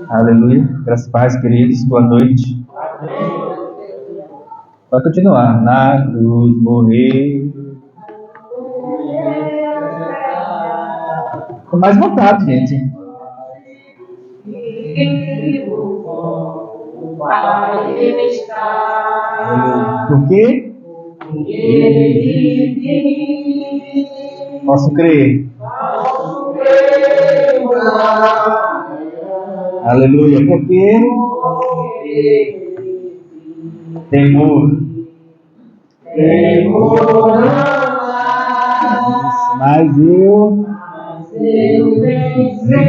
Aleluia. Graças a paz, queridos. Boa noite. Pode continuar. Na cruz morrer. Com mais vontade, gente. Por quê? Posso crer. Aleluia. Por quê? Temor. Mas eu vencer.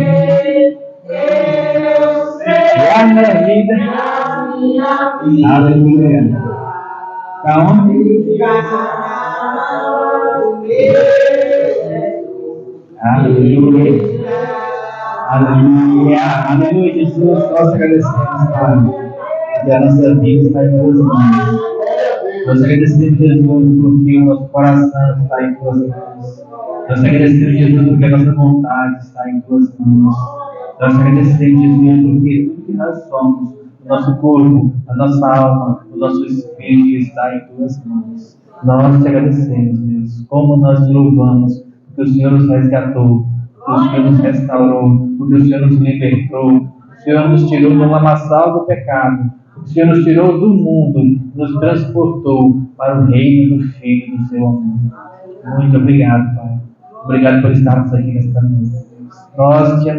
É a minha vida. Aleluia. Para onde? Aleluia. Aleluia. Aleluia, Jesus. Nós agradecemos, Pai, que a nossa vida está em tuas mãos. Nós agradecemos, Jesus, porque o nosso coração está em tuas mãos. Nós agradecemos, Jesus, porque a nossa vontade está em tuas mãos. Nós agradecemos, Jesus, porque tudo que nós somos, o nosso corpo, a nossa alma, o nosso espírito está em tuas mãos. Nós te agradecemos, Deus, como nós te louvamos, porque o Senhor nos resgatou, porque o Senhor nos restaurou, porque o Senhor nos libertou, o Senhor nos tirou do lamaçal do pecado, o Senhor nos tirou do mundo, nos transportou para o reino do Filho do seu amor. Muito obrigado, Pai. Obrigado por estarmos aqui nesta noite. Nós te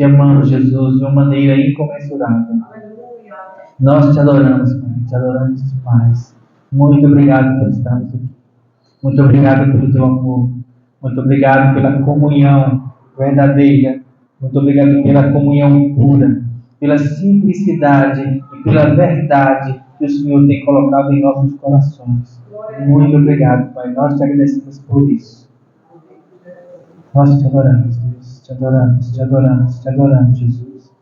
amamos, Jesus, de uma maneira incomensurável. Nós te adoramos, Pai, te adoramos, Pai. Muito obrigado por estarmos aqui. Muito obrigado pelo teu amor. Muito obrigado pela comunhão verdadeira. Muito obrigado pela comunhão pura, pela simplicidade e pela verdade que o Senhor tem colocado em nossos corações. Muito obrigado, Pai. Nós te agradecemos por isso. Nós te adoramos, Deus. Te adoramos, te adoramos, te adoramos, Jesus.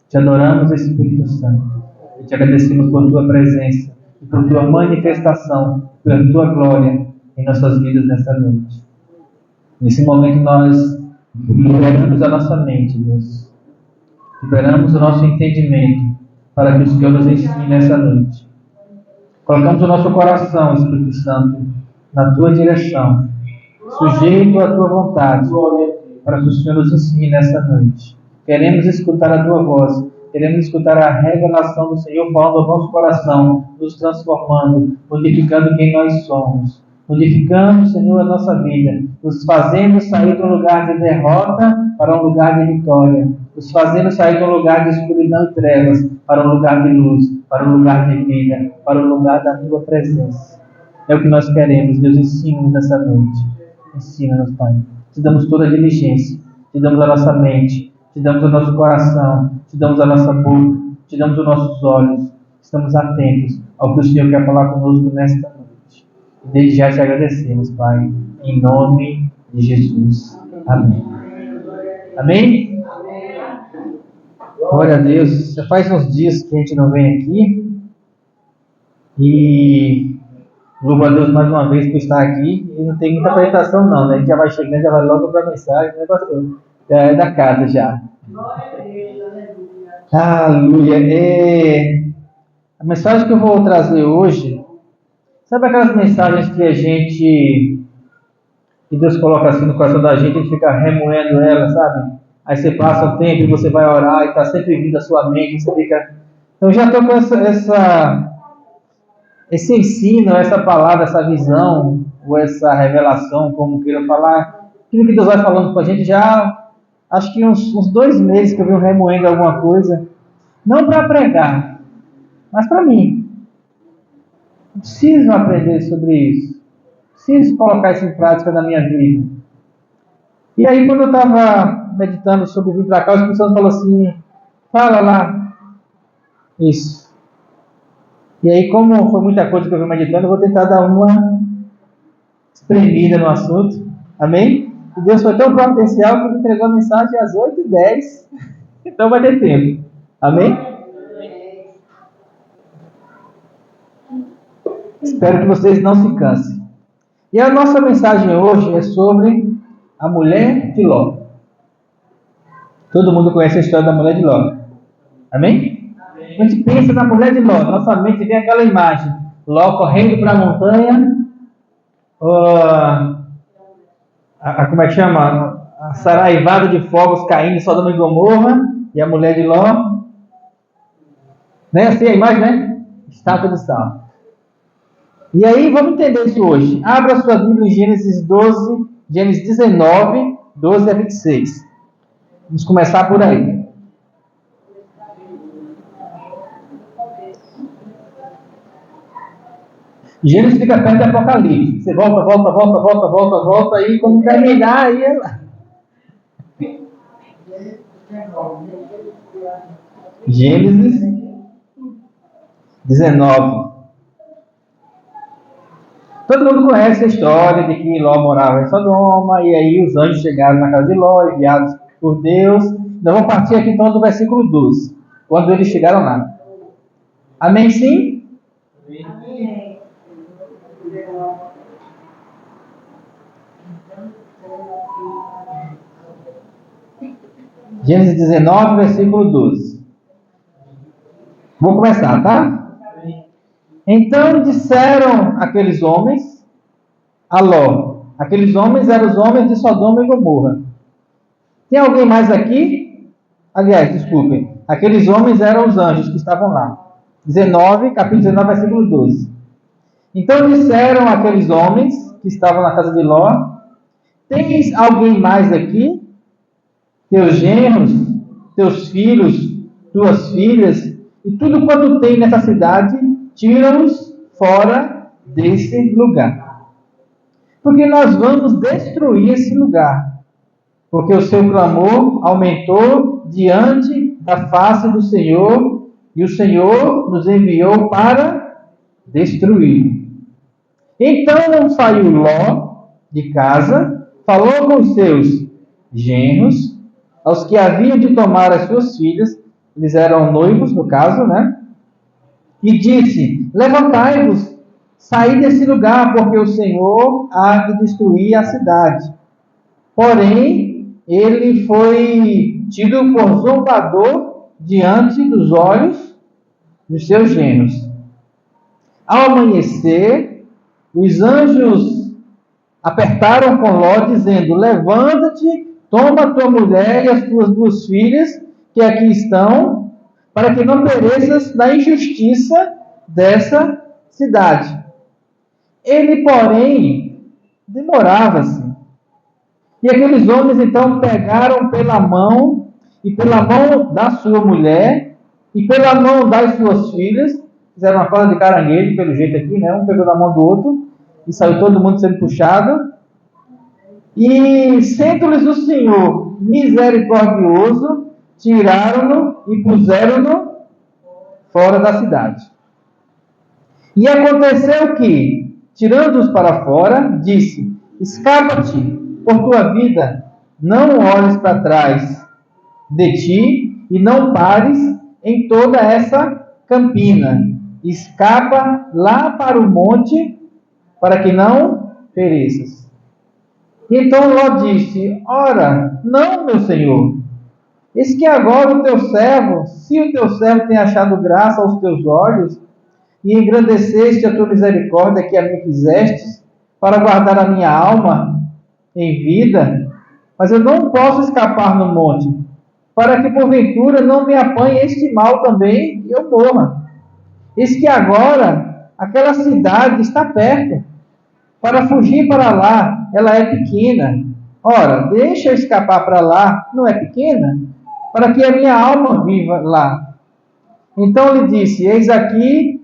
Te adoramos, Espírito Santo. E te agradecemos por tua presença e por tua manifestação, pela tua glória em nossas vidas nesta noite. Nesse momento nós liberamos a nossa mente, Deus. Liberamos o nosso entendimento para que o Senhor nos ensine nessa noite. Colocamos o nosso coração, Espírito Santo, na tua direção, sujeito à tua vontade, para que o Senhor nos ensine nessa noite. Queremos escutar a tua voz, queremos escutar a revelação do Senhor falando ao nosso coração, nos transformando, modificando quem nós somos. Modificando, Senhor, a nossa vida, nos fazendo sair de um lugar de derrota para um lugar de vitória, nos fazendo sair de um lugar de escuridão e trevas para um lugar de luz, para um lugar de vida, para um lugar da tua presença. É o que nós queremos. Deus, ensina-nos nessa noite. Ensina-nos, Pai. Te damos toda a diligência, te damos a nossa mente, te damos o nosso coração, te damos a nossa boca, te damos os nossos olhos. Estamos atentos ao que o Senhor quer falar conosco nesta noite. E desde já te agradecemos, Pai, em nome de Jesus. Amém. Amém? Glória a Deus. Já faz uns dias que a gente não vem aqui. E louvo a Deus mais uma vez por estar aqui. E não tem muita apresentação não, né? A gente já vai chegando, já vai logo para a mensagem, né, pastor? Já é da casa já. Aleluia. A mensagem que eu vou trazer hoje, sabe aquelas mensagens que Deus coloca assim no coração da gente, a gente fica remoendo ela, sabe? Aí você passa um tempo e você vai orar e está sempre vindo a sua mente, você fica... Então já estou com esse ensino, essa palavra, essa visão, ou essa revelação, como queiram falar, aquilo que Deus vai falando com a gente já, acho que uns 2 meses que eu venho remoendo alguma coisa, não para pregar, mas para mim. Preciso aprender sobre isso. Preciso colocar isso em prática na minha vida. E aí, quando eu estava meditando sobre vir para cá, o Espírito Santo falou assim, fala lá. Isso. E aí, como foi muita coisa que eu vim meditando, eu vou tentar dar uma espremida no assunto. Amém? E Deus foi tão providencial que me entregou a mensagem às 8h10. Então vai ter tempo. Amém? Espero que vocês não se cansem. E a nossa mensagem hoje é sobre a mulher de Ló. Todo mundo conhece a história da mulher de Ló. Amém? A gente pensa na mulher de Ló, nossa mente vem aquela imagem. Ló correndo para a montanha, como é que chama? A saraivada de fogos caindo em Sodoma e Gomorra, e a mulher de Ló. Não é assim a imagem, né? Estátua de sal. E aí, vamos entender isso hoje. Abra sua Bíblia em Gênesis 12, Gênesis 19, 12 a 26. Vamos começar por aí. Gênesis fica perto do Apocalipse. Você volta, aí quando terminar, aí ela... Gênesis 19. Todo mundo conhece a história de que Ló morava em Sodoma, e aí os anjos chegaram na casa de Ló, enviados por Deus. Nós vamos partir aqui então do versículo 12, quando eles chegaram lá. Amém, sim? Amém. Gênesis 19, versículo 12. Vou começar, tá? Então disseram aqueles homens a Ló. Aqueles homens eram os homens de Sodoma e Gomorra. Tem alguém mais aqui? Aliás, desculpem. Aqueles homens eram os anjos que estavam lá. Capítulo 19, versículo 12. Então disseram aqueles homens que estavam na casa de Ló: tens alguém mais aqui? Teus genros, teus filhos, tuas filhas, e tudo quanto tem nessa cidade, tira-os fora desse lugar. Porque nós vamos destruir esse lugar. Porque o seu clamor aumentou diante da face do Senhor, e o Senhor nos enviou para destruir. Então saiu Ló de casa, falou com os seus genros, aos que haviam de tomar as suas filhas, eles eram noivos no caso, né? E disse: levantai-vos, saí desse lugar, porque o Senhor há de destruir a cidade. Porém, ele foi tido por zombador diante dos olhos dos seus genros. Ao amanhecer, os anjos apertaram com Ló, dizendo: levanta-te, toma tua mulher e as tuas duas filhas, que aqui estão, para que não pereças na injustiça dessa cidade. Ele, porém, demorava-se. E aqueles homens, então, pegaram pela mão, e pela mão da sua mulher, e pela mão das suas filhas, fizeram uma corda de caranguejo, pelo jeito aqui, né? Um pegou na mão do outro, e saiu todo mundo sendo puxado. E, sendo-lhes o Senhor misericordioso, tiraram-no e puseram-no fora da cidade. E aconteceu que, tirando-os para fora, disse: escapa-te por tua vida, não olhes para trás de ti e não pares em toda essa campina. Escapa lá para o monte, para que não pereças. Então Ló disse: ora, não, meu senhor. Eis que agora o teu servo, se o teu servo tem achado graça aos teus olhos, e engrandeceste a tua misericórdia que a mim fizestes, para guardar a minha alma em vida, mas eu não posso escapar no monte, para que porventura não me apanhe este mal também e eu morra. Eis que agora aquela cidade está perto, para fugir para lá, ela é pequena. Ora, deixa eu escapar para lá, não é pequena? Para que a minha alma viva lá. Então lhe disse: eis aqui,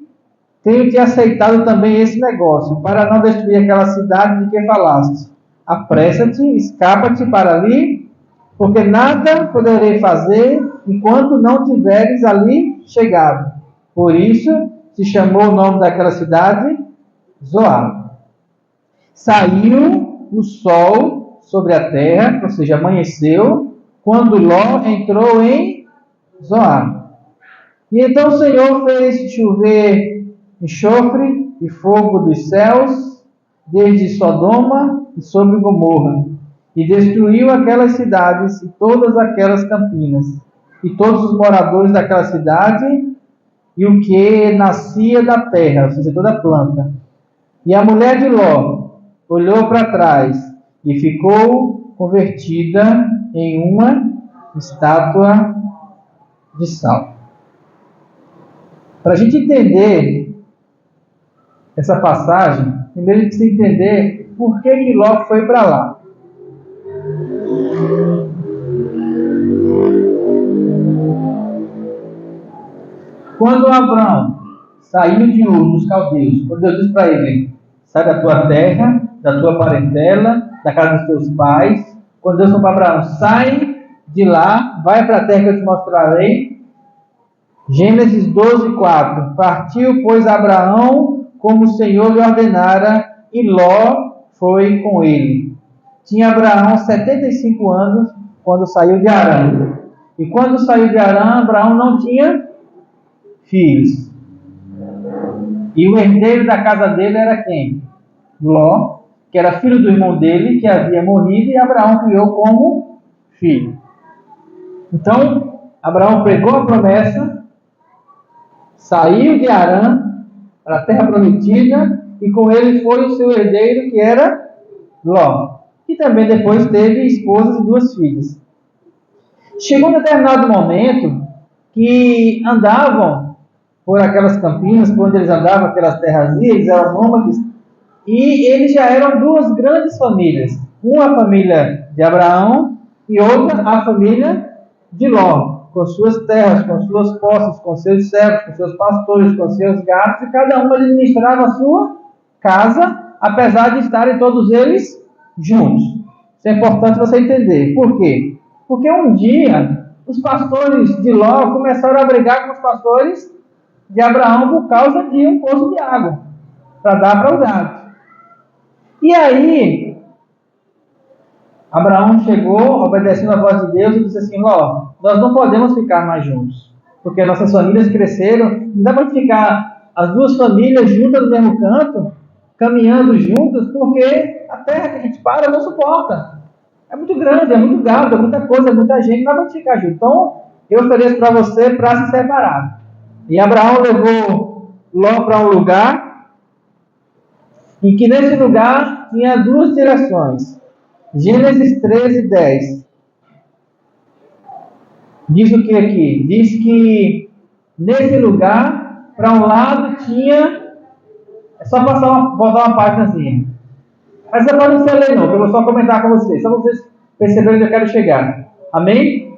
tenho-te aceitado também esse negócio, para não destruir aquela cidade de que falaste. Apressa-te, escapa-te para ali, porque nada poderei fazer enquanto não tiveres ali chegado. Por isso se chamou o nome daquela cidade Zoar. Saiu o sol sobre a terra, ou seja, amanheceu, quando Ló entrou em Zoar. E então o Senhor fez chover enxofre e fogo dos céus, desde Sodoma e sobre Gomorra, e destruiu aquelas cidades e todas aquelas campinas, e todos os moradores daquela cidade, e o que nascia da terra, ou seja, toda a planta. E a mulher de Ló olhou para trás e ficou convertida em uma estátua de sal. Para a gente entender essa passagem, primeiro a gente precisa entender por que Ló foi para lá. Quando Abraão saiu de Ur dos caldeus, quando Deus disse para ele: sai da tua terra, da tua parentela, da casa dos teus pais. Quando Deus falou para Abraão: sai de lá, vai para a terra que eu te mostrarei. Gênesis 12:4. Partiu, pois, Abraão como o Senhor lhe ordenara, e Ló foi com ele. Tinha Abraão 75 anos quando saiu de Harã. E quando saiu de Harã, Abraão não tinha filhos. E o herdeiro da casa dele era quem? Ló, que era filho do irmão dele, que havia morrido, e Abraão criou como filho. Então, Abraão pregou a promessa, saiu de Harã para a terra prometida, e com ele foi o seu herdeiro, que era Ló, que também depois teve esposas e 2 filhas. Chegou um determinado momento que andavam por aquelas campinas, por onde eles andavam, aquelas terras, eles eram nômades, e eles já eram 2 grandes famílias. Uma a família de Abraão e outra a família de Ló, com suas terras, com suas posses, com seus servos, com seus pastores, com seus gatos, e cada um administrava a sua casa, apesar de estarem todos eles juntos. Isso é importante você entender. Por quê? Porque um dia os pastores de Ló começaram a brigar com os pastores de Abraão por causa de um poço de água para dar para o gado. E aí Abraão chegou, obedecendo a voz de Deus, e disse assim: Ló, nós não podemos ficar mais juntos, porque nossas famílias cresceram, não dá para ficar as 2 famílias juntas no mesmo canto, caminhando juntas, porque a terra que a gente para não suporta. É muito grande, é muito gado, é muita coisa, é muita gente, não dá para ficar junto. Então, eu ofereço para você para se separar. E Abraão levou Ló para um lugar, e que nesse lugar tinha 2 direções. Gênesis 13:10. Diz o que aqui? Diz que nesse lugar, para um lado tinha... É só botar uma páginazinha. Mas você pode não ser ler não, eu vou só comentar com vocês, só para vocês perceberem onde eu quero chegar. Amém?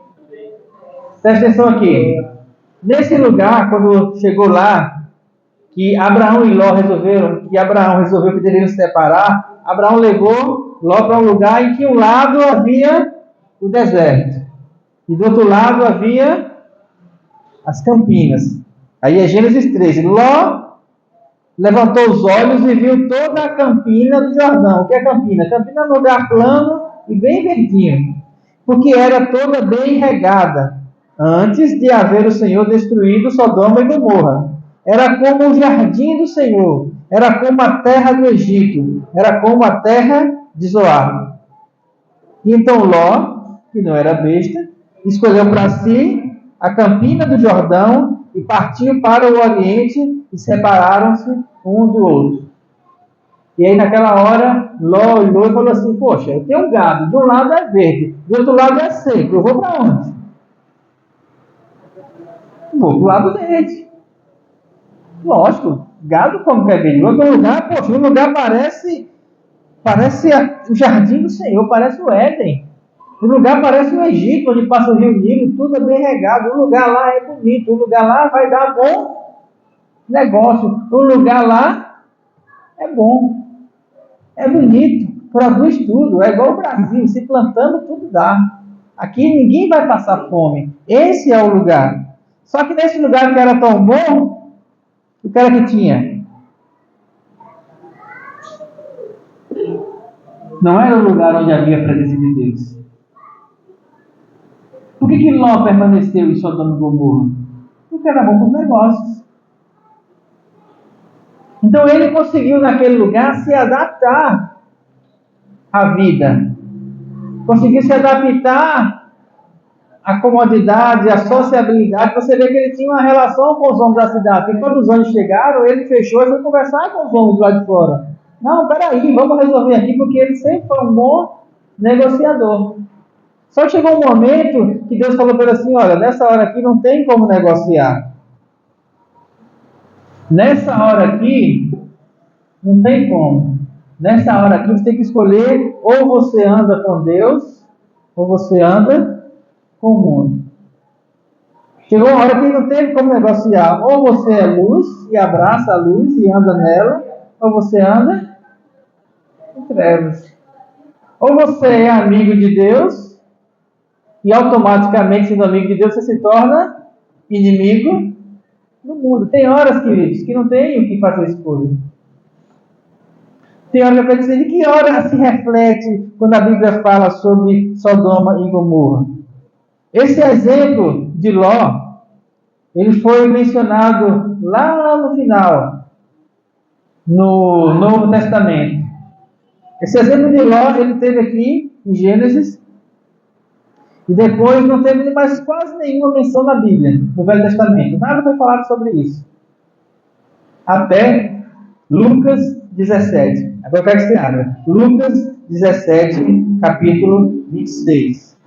Presta atenção aqui. Nesse lugar, quando chegou lá, que Abraão e Ló resolveram, que Abraão resolveu que deveriam se separar, Abraão levou Ló para um lugar em que um lado havia o deserto, e do outro lado havia as campinas. Aí é Gênesis 13. Ló levantou os olhos e viu toda a campina do Jordão. O que é campina? Campina é um lugar plano e bem verdinho, porque era toda bem regada, antes de haver o Senhor destruído Sodoma e Gomorra. Era como o jardim do Senhor, era como a terra do Egito, era como a terra de Zoar. E então Ló, que não era besta, escolheu para si a campina do Jordão e partiu para o oriente, e separaram-se um do outro. E aí naquela hora, Ló olhou e falou assim: poxa, eu tenho um gado, de um lado é verde, do outro lado é seco, eu vou para onde? Vou para o lado verde. Lógico, gado como que é verde? Outro lugar, poxa, um lugar parece o jardim do Senhor, parece o Éden. O lugar parece o Egito, onde passa o rio Nilo, tudo é bem regado. O lugar lá é bonito, o lugar lá vai dar bom negócio. O lugar lá é bom, é bonito, produz tudo. É igual o Brasil, se plantando tudo dá. Aqui ninguém vai passar fome. Esse é o lugar. Só que nesse lugar que era tão bom, o que era que tinha? Não era o lugar onde havia a presença de Deus. Por que Ló permaneceu em Sodoma e Gomorra? Porque era bom para os negócios. Então ele conseguiu naquele lugar se adaptar à vida. conseguiu se adaptar à comodidade, à sociabilidade. Você vê que ele tinha uma relação com os homens da cidade. E quando os homens chegaram, ele fechou e foi conversar com os homens lá de fora. Não, peraí, vamos resolver aqui, porque ele sempre foi um bom negociador. Só que chegou um momento que Deus falou para ele assim, olha, nessa hora aqui não tem como negociar. Nessa hora aqui, não tem como. Nessa hora aqui, você tem que escolher, ou você anda com Deus, ou você anda com o mundo. Chegou uma hora que não teve como negociar. Ou você é luz, e abraça a luz, e anda nela, ou você anda em trevas. Ou você é amigo de Deus, e automaticamente, sendo amigo de Deus, você se torna inimigo do mundo. Tem horas, queridos, que não tem o que fazer escolha. Tem hora que eu dizer de que hora se reflete quando a Bíblia fala sobre Sodoma e Gomorra. Esse exemplo de Ló, ele foi mencionado lá no final, no Novo Testamento. Esse exemplo de Ló, ele teve aqui em Gênesis, e depois não teve mais quase nenhuma menção na Bíblia, no Velho Testamento. Nada foi falado sobre isso. Até Lucas 17. Agora eu quero que você abra. Lucas 17, capítulo 26.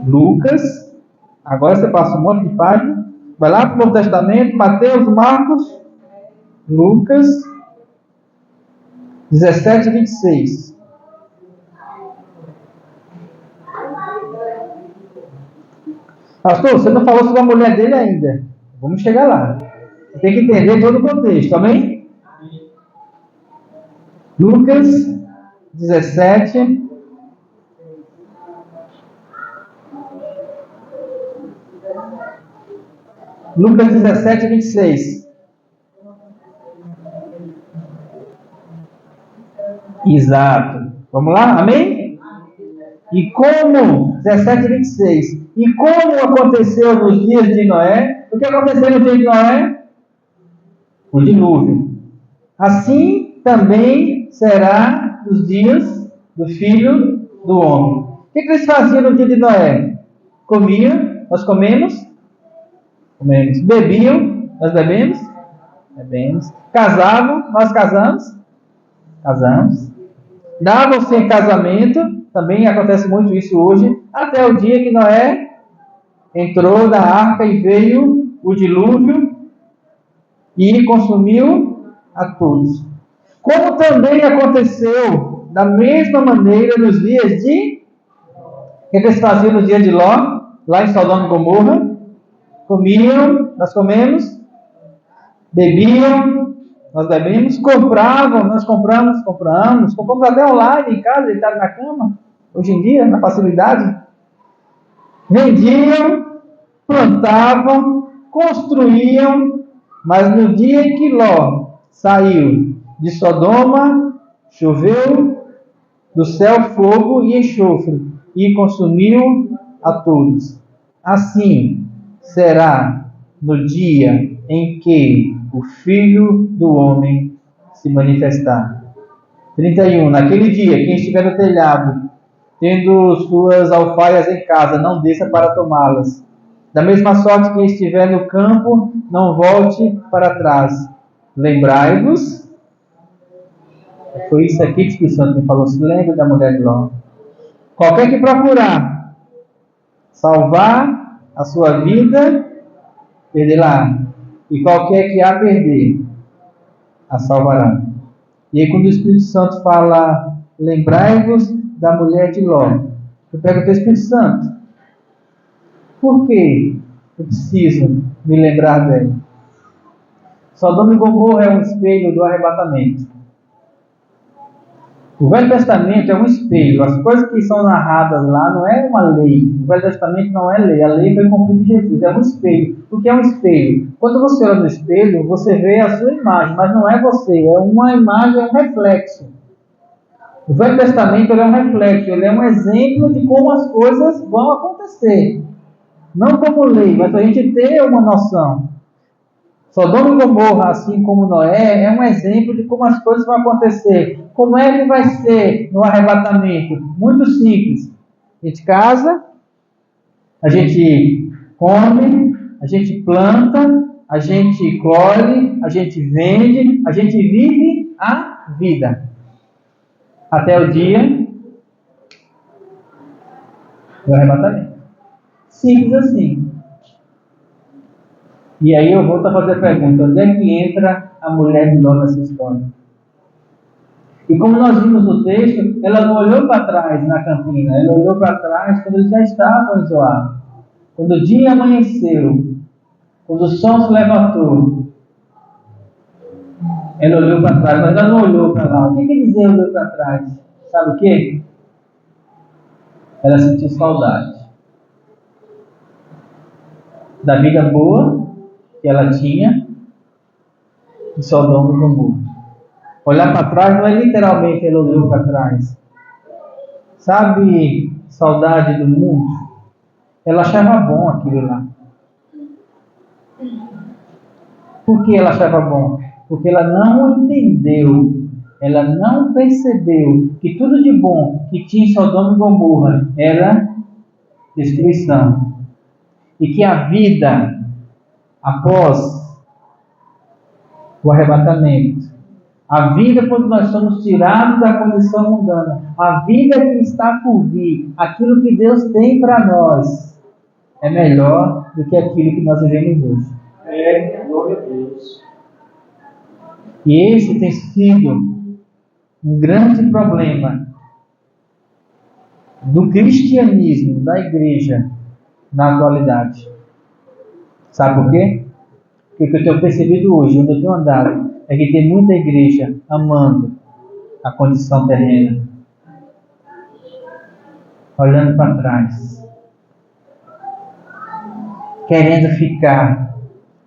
Lucas, agora você passa um monte de página, vai lá para o Novo Testamento, Mateus, Marcos, Lucas 17, 26. Pastor, você não falou sobre a mulher dele ainda. Vamos chegar lá. Você tem que entender todo o contexto, amém? Lucas 17. Lucas 17, 26. Exato. Vamos lá? Amém? E como, 17, 26. E como aconteceu nos dias de Noé? O que aconteceu nos dias de Noé? O dilúvio. Assim também será nos dias do Filho do Homem. O que eles faziam no dia de Noé? Comiam, nós comemos? Comemos. Bebiam, nós bebemos? Bebemos. Casavam, nós casamos? Casamos. Davam-se em casamento, também acontece muito isso hoje, até o dia que Noé entrou na arca e veio o dilúvio e consumiu a todos. Como também aconteceu da mesma maneira nos dias de... O que eles faziam no dia de Ló, lá em Sodoma e Gomorra? Comiam, nós comemos. Bebiam, nós bebemos. Compravam, nós compramos até online em casa, deitado na cama. Hoje em dia, na facilidade. Vendiam, plantavam, construíam, mas no dia em que Ló saiu de Sodoma, choveu do céu fogo e enxofre, e consumiu a todos. Assim será no dia em que o Filho do Homem se manifestar. 31. Naquele dia, quem estiver no telhado, tendo suas alfaias em casa, não desça para tomá-las. Da mesma sorte, quem estiver no campo, não volte para trás. Lembrai-vos. Foi isso aqui que o Espírito Santo me falou. Se lembra da mulher de Ló. Qualquer que procurar salvar a sua vida, perderá. E qualquer que a perder, a salvará. E aí quando o Espírito Santo fala, lembrai-vos da mulher de Ló, eu pergunto ao Espírito Santo, por que eu preciso me lembrar dela? Sodoma e Gomorra é um espelho do arrebatamento. O Velho Testamento é um espelho. As coisas que são narradas lá não é uma lei. O Velho Testamento não é lei. A lei foi cumprida em Jesus. É um espelho. O que é um espelho? Quando você olha no espelho, você vê a sua imagem, mas não é você. É uma imagem, é um reflexo. O Velho Testamento ele é um reflexo. Ele é um exemplo de como as coisas vão acontecer. Não como lei, mas para a gente ter uma noção. Sodoma e Gomorra, assim como Noé, é um exemplo de como as coisas vão acontecer. Como é que vai ser no arrebatamento? Muito simples. A gente casa, a gente come, a gente planta, a gente colhe, a gente vende, a gente vive a vida. Até o dia do arrebatamento. Simples assim. E aí eu volto a fazer a pergunta: onde é que entra a mulher de Ló nessa história? E como nós vimos no texto, ela não olhou para trás na campina, ela olhou para trás quando eles já estavam em Zoar. Quando o dia amanheceu, quando o sol se levantou, ela olhou para trás, mas ela não olhou para lá. O que quer dizer olhou para trás? Sabe o quê? Ela sentiu saudade da vida boa que ela tinha em Sodoma e Gomorra. Olhar para trás não é literalmente ela olhou para trás. Sabe, saudade do mundo? Ela achava bom aquilo lá. Por que ela achava bom? Porque ela não entendeu, ela não percebeu que tudo de bom que tinha em Sodoma e Gomorra era destruição. E que a vida após o arrebatamento, a vida quando nós somos tirados da condição mundana, a vida que está por vir, aquilo que Deus tem para nós, é melhor do que aquilo que nós vivemos hoje. Glória a Deus. E esse tem sido um grande problema do cristianismo, da igreja, na atualidade. Sabe por quê? Porque o que eu tenho percebido hoje, onde eu tenho andado, é que tem muita igreja amando a condição terrena, olhando para trás, querendo ficar,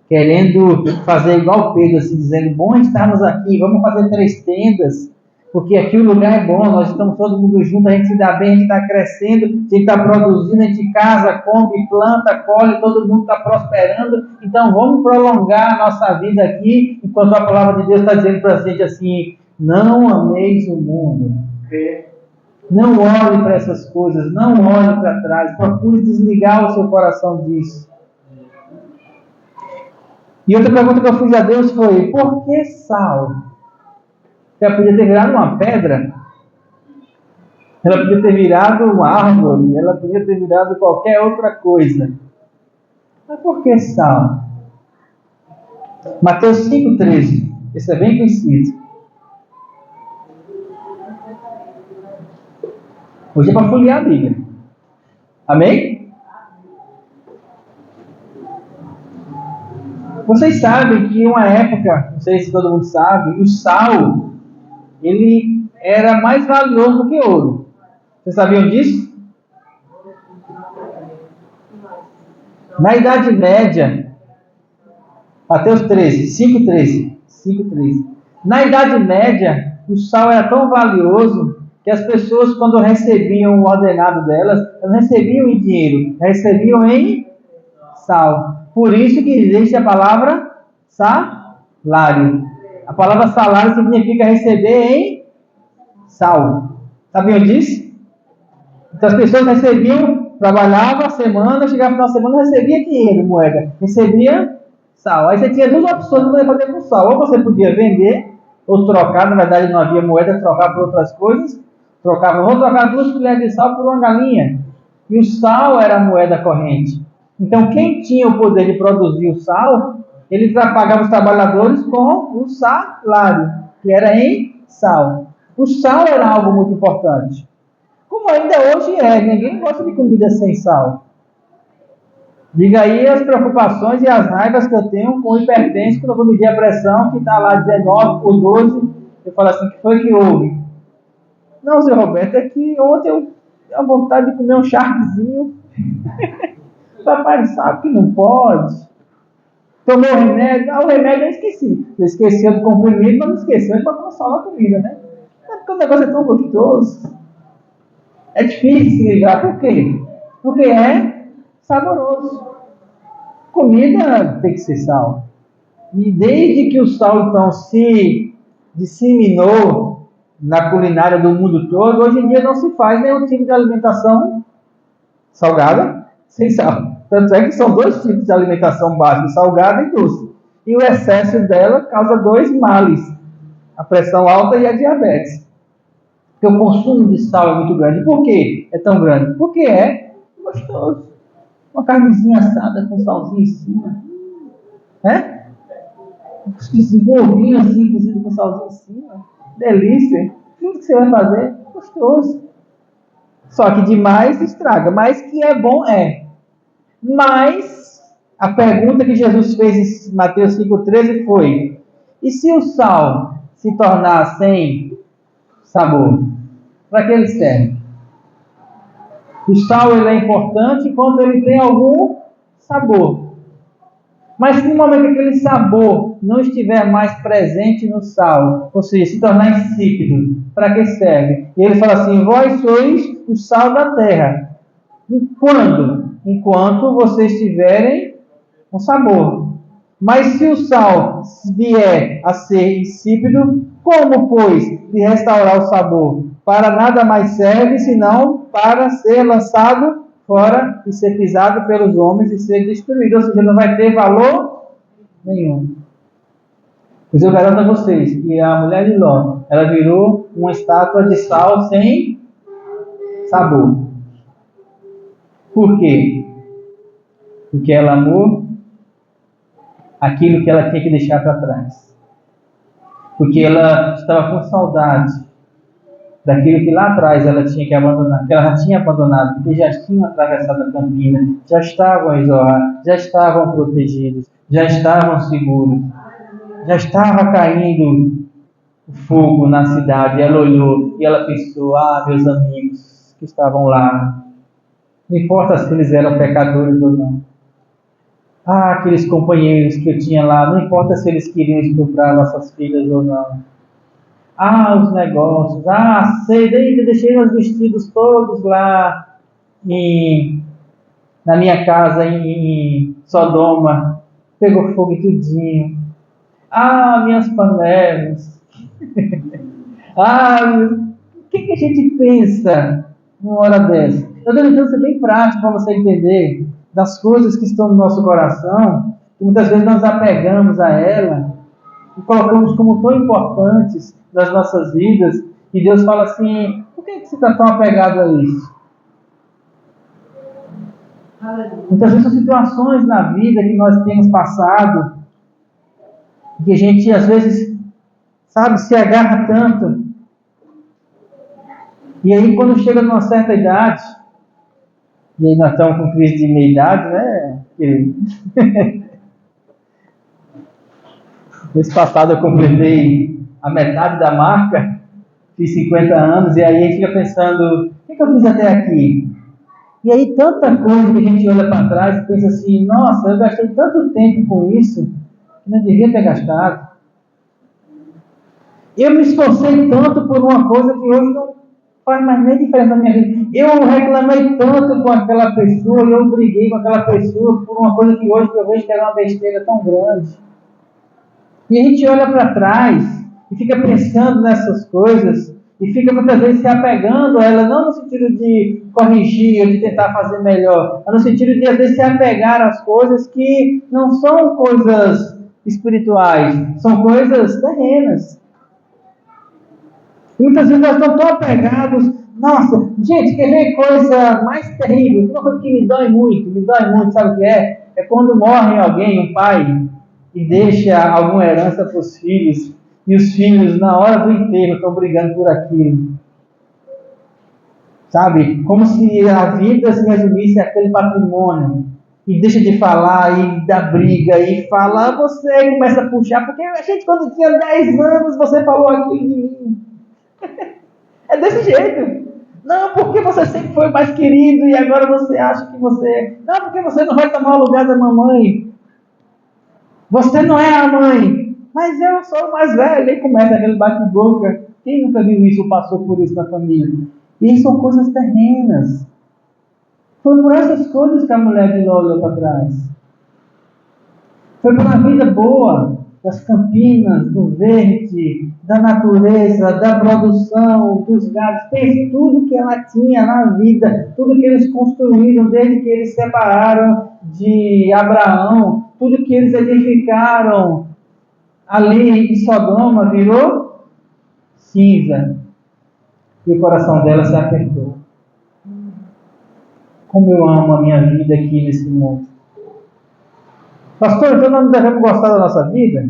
querendo fazer igual Pedro, assim, dizendo: bom estarmos aqui, vamos fazer 3 tendas, porque aqui o lugar é bom, nós estamos todo mundo junto, a gente se dá bem, a gente está crescendo, a gente está produzindo, a gente casa, come, planta, colhe, todo mundo está prosperando, então vamos prolongar a nossa vida aqui, enquanto a palavra de Deus está dizendo para a gente assim: não ameis o mundo, não olhe para essas coisas, não olhe para trás, procure desligar o seu coração disso. E outra pergunta que eu fiz a Deus foi: por que sal? Ela podia ter virado uma pedra, ela podia ter virado uma árvore, ela podia ter virado qualquer outra coisa. Mas por que sal? Mateus 5,13. Esse é bem conhecido. Hoje é para folhear a Bíblia. Amém? Vocês sabem que em uma época, não sei se todo mundo sabe, o sal ele era mais valioso do que ouro. Vocês sabiam disso? Na Idade Média, Mateus 13, 5,13. Na Idade Média, o sal era tão valioso que as pessoas, quando recebiam o ordenado delas, não recebiam em dinheiro, recebiam em sal. Por isso que existe a palavra salário. A palavra salário significa receber em sal. Sabiam disso? Então as pessoas recebiam, trabalhavam a semana, chegava no final da semana, não recebia dinheiro, moeda, recebia sal. Aí você tinha 2 opções de poder fazer com sal. Ou você podia vender, ou trocar, na verdade não havia moeda, trocar por outras coisas. Vou trocar 2 colheres de sal por uma galinha. E o sal era a moeda corrente. Então quem tinha o poder de produzir o sal, ele pagava os trabalhadores com o salário, que era em sal. O sal era algo muito importante. Como ainda hoje é, ninguém gosta de comida sem sal. Diga aí as preocupações e as raivas que eu tenho com o hipertenso, quando eu vou medir a pressão, que está lá 19 por 12, eu falo assim: o que foi que houve? Não, seu Roberto, é que ontem eu tinha vontade de comer um charquezinho. Papai sabe que não pode. Tomou o remédio, o remédio eu esqueci. Eu esqueci do comprimido, mas não esqueceu de botar sal na comida, né? É porque o negócio é tão gostoso. É difícil se ligar. Por quê? Porque é saboroso. Comida tem que ser sal. E desde que o sal, então, se disseminou na culinária do mundo todo, hoje em dia não se faz nenhum tipo de alimentação salgada sem sal. Tanto é que são dois tipos de alimentação básica, salgada e doce. E o excesso dela causa dois males, a pressão alta e a diabetes. Porque o consumo de sal é muito grande. Por que é tão grande? Porque é gostoso. Uma carnezinha assada com salzinho em cima. Né? Um ovinho assim, cozido com salzinho em cima. Delícia. O que você vai fazer? Gostoso. Só que demais estraga. Mas que é bom é. Mas a pergunta que Jesus fez em Mateus 5,13 foi: e se o sal se tornar sem sabor? Para que ele serve? O sal ele é importante quando ele tem algum sabor. Mas no momento que aquele sabor não estiver mais presente no sal, ou seja, se tornar insípido, para que serve? E ele fala assim: vós sois o sal da terra. Quando? Enquanto vocês tiverem um sabor. Mas se o sal vier a ser insípido, como, pois, de restaurar o sabor? Para nada mais serve, senão para ser lançado fora e ser pisado pelos homens e ser destruído. Ou seja, não vai ter valor nenhum. Pois eu garanto a vocês que a mulher de Ló, ela virou uma estátua de sal sem sabor. Por quê? Porque ela amou aquilo que ela tinha que deixar para trás. Porque ela estava com saudade daquilo que lá atrás ela tinha que abandonar, que ela já tinha abandonado, porque já tinham atravessado a campina, já estavam a Zoar, já estavam protegidos, já estavam seguros, já estava caindo o fogo na cidade. Ela olhou e ela pensou: ah, meus amigos que estavam lá, não importa se eles eram pecadores ou não. Ah, aqueles companheiros que eu tinha lá, não importa se eles queriam estuprar nossas filhas ou não. Ah, os negócios. Ah, sei, deixei meus vestidos todos lá na minha casa em Sodoma. Pegou fogo e tudinho. Ah, minhas panelas. Ah, o que a gente pensa numa hora dessa? Eu estou tentando ser bem prático para você entender das coisas que estão no nosso coração, que muitas vezes nós apegamos a ela e colocamos como tão importantes das nossas vidas, e Deus fala assim: por que você está tão apegado a isso? Muitas vezes são situações na vida que nós temos passado, que a gente às vezes, sabe, se agarra tanto, e aí quando chega numa certa idade, e aí nós estamos com crise de meia idade, né, querido? Mês passado eu completei a metade da marca, fiz 50 anos, e aí a gente fica pensando: o que eu fiz até aqui? E aí tanta coisa que a gente olha para trás e pensa assim: nossa, eu gastei tanto tempo com isso, que não devia ter gastado. Eu me esforcei tanto por uma coisa que hoje não faz mais nem diferença na minha vida. Eu reclamei tanto com aquela pessoa, eu briguei com aquela pessoa por uma coisa que hoje eu vejo que era uma besteira tão grande. E a gente olha para trás e fica pensando nessas coisas e fica muitas vezes se apegando a ela, não no sentido de corrigir ou de tentar fazer melhor, mas no sentido de às vezes se apegar às coisas que não são coisas espirituais, são coisas terrenas. E muitas vezes nós estamos tão apegados. Nossa, gente, quer ver coisa mais terrível? Uma coisa que me dói muito, sabe o que é? É quando morre alguém, um pai, e deixa alguma herança para os filhos, e os filhos, na hora do enterro, estão brigando por aquilo. Sabe? Como se a vida se resumisse àquele patrimônio. E deixa de falar, e dá briga, e fala: você começa a puxar, porque a gente, quando tinha 10 anos, você falou aquilo de mim. É desse jeito. Não, porque você sempre foi mais querido, e agora você acha que você... Não, porque você não vai tomar o lugar da mamãe. Você não é a mãe, mas eu sou o mais velho. E começa aquele bate-boca. Quem nunca viu isso ou passou por isso na família? E são coisas terrenas. Foi por essas coisas que a mulher de Ló olhou para trás. Foi por uma vida boa. das campinas, do verde, da natureza, da produção, dos gados, fez tudo que ela tinha na vida, tudo que eles construíram desde que eles separaram de Abraão, tudo que eles edificaram ali em Sodoma virou cinza. E o coração dela se apertou. Como eu amo a minha vida aqui nesse mundo. Pastor, então nós não devemos gostar da nossa vida?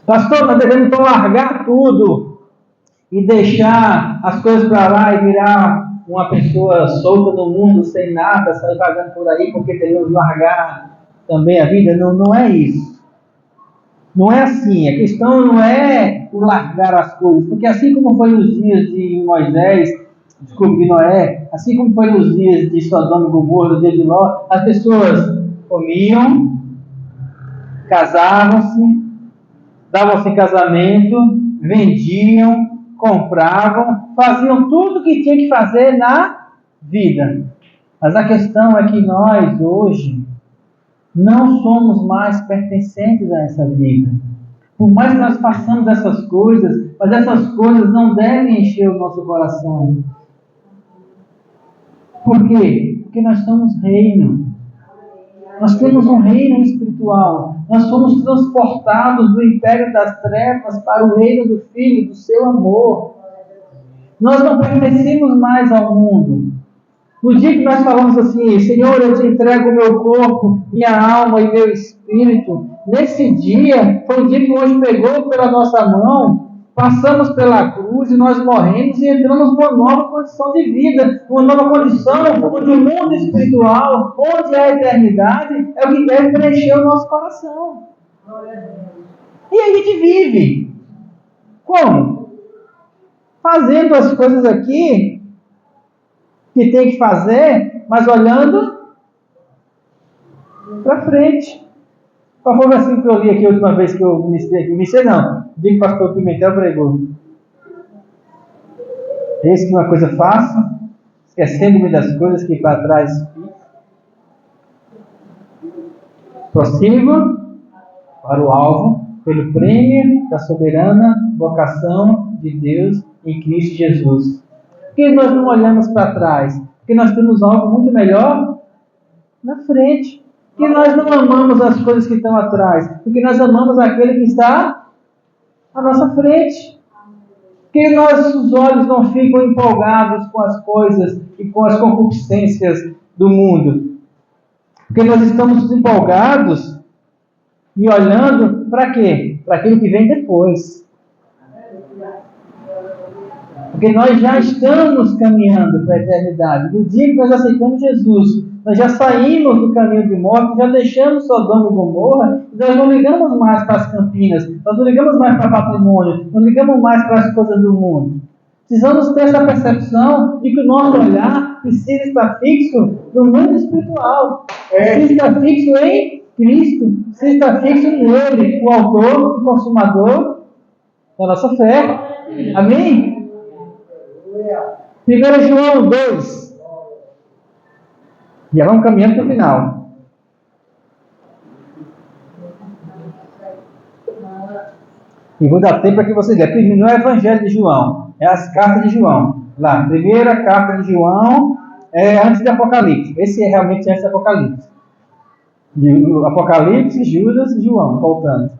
Pastor, nós devemos então largar tudo e deixar as coisas para lá e virar uma pessoa solta no mundo, sem nada, sair vagando por aí porque devemos largar também a vida? Não, não é isso. Não é assim. A questão não é o largar as coisas, porque assim como foi nos dias de Moisés, de Noé, assim como foi nos dias de Sodoma e Gomorra, nos dias de Ló, as pessoas comiam, casavam-se, davam-se em casamento, vendiam, compravam, faziam tudo o que tinha que fazer na vida. Mas a questão é que nós, hoje, não somos mais pertencentes a essa vida. Por mais que nós façamos essas coisas, mas essas coisas não devem encher o nosso coração. Por quê? Porque nós somos reino. Nós temos um reino espiritual. Nós somos transportados do império das trevas para o reino do Filho, do seu amor. Nós não pertencemos mais ao mundo. No dia que nós falamos assim, Senhor, eu te entrego o meu corpo, minha alma e meu espírito, nesse dia, foi o dia que o anjo pegou pela nossa mão, passamos pela cruz e nós morremos e entramos numa nova condição de vida, uma nova condição onde o mundo espiritual, onde a eternidade, é o que deve preencher o nosso coração. E a gente vive. Como? Fazendo as coisas aqui que tem que fazer, mas olhando para frente. Qual foi o versículo que eu li aqui a última vez que eu ministrei aqui? Ministrei não. Digo que o pastor Pimentel pregou. Eis que uma coisa faço, esquecendo-me das coisas que para trás fico. Prossigo para o alvo, pelo prêmio da soberana vocação de Deus em Cristo Jesus. Por que nós não olhamos para trás? Porque nós temos algo muito melhor na frente. Porque nós não amamos as coisas que estão atrás. Porque nós amamos aquele que está à nossa frente. Porque nossos olhos não ficam empolgados com as coisas e com as concupiscências do mundo. Porque nós estamos empolgados e olhando para quê? Para aquilo que vem depois. Porque nós já estamos caminhando para a eternidade. No dia que nós aceitamos Jesus, nós já saímos do caminho de morte, já deixamos Sodoma e Gomorra, e nós não ligamos mais para as campinas, nós não ligamos mais para o patrimônio, não ligamos mais para as coisas do mundo. Precisamos ter essa percepção de que o nosso olhar precisa estar fixo no mundo espiritual. Precisa estar fixo em Cristo. Precisa estar fixo nele, o autor e consumador da nossa fé. Amém? 1 João 2. Já vamos caminhando para o final. E vou dar tempo para que vocês leiam. Primeiro, não é o Evangelho de João, é as cartas de João. Lá, primeira carta de João é antes de Apocalipse. Esse é realmente antes de Apocalipse. Apocalipse, Judas e João, voltando.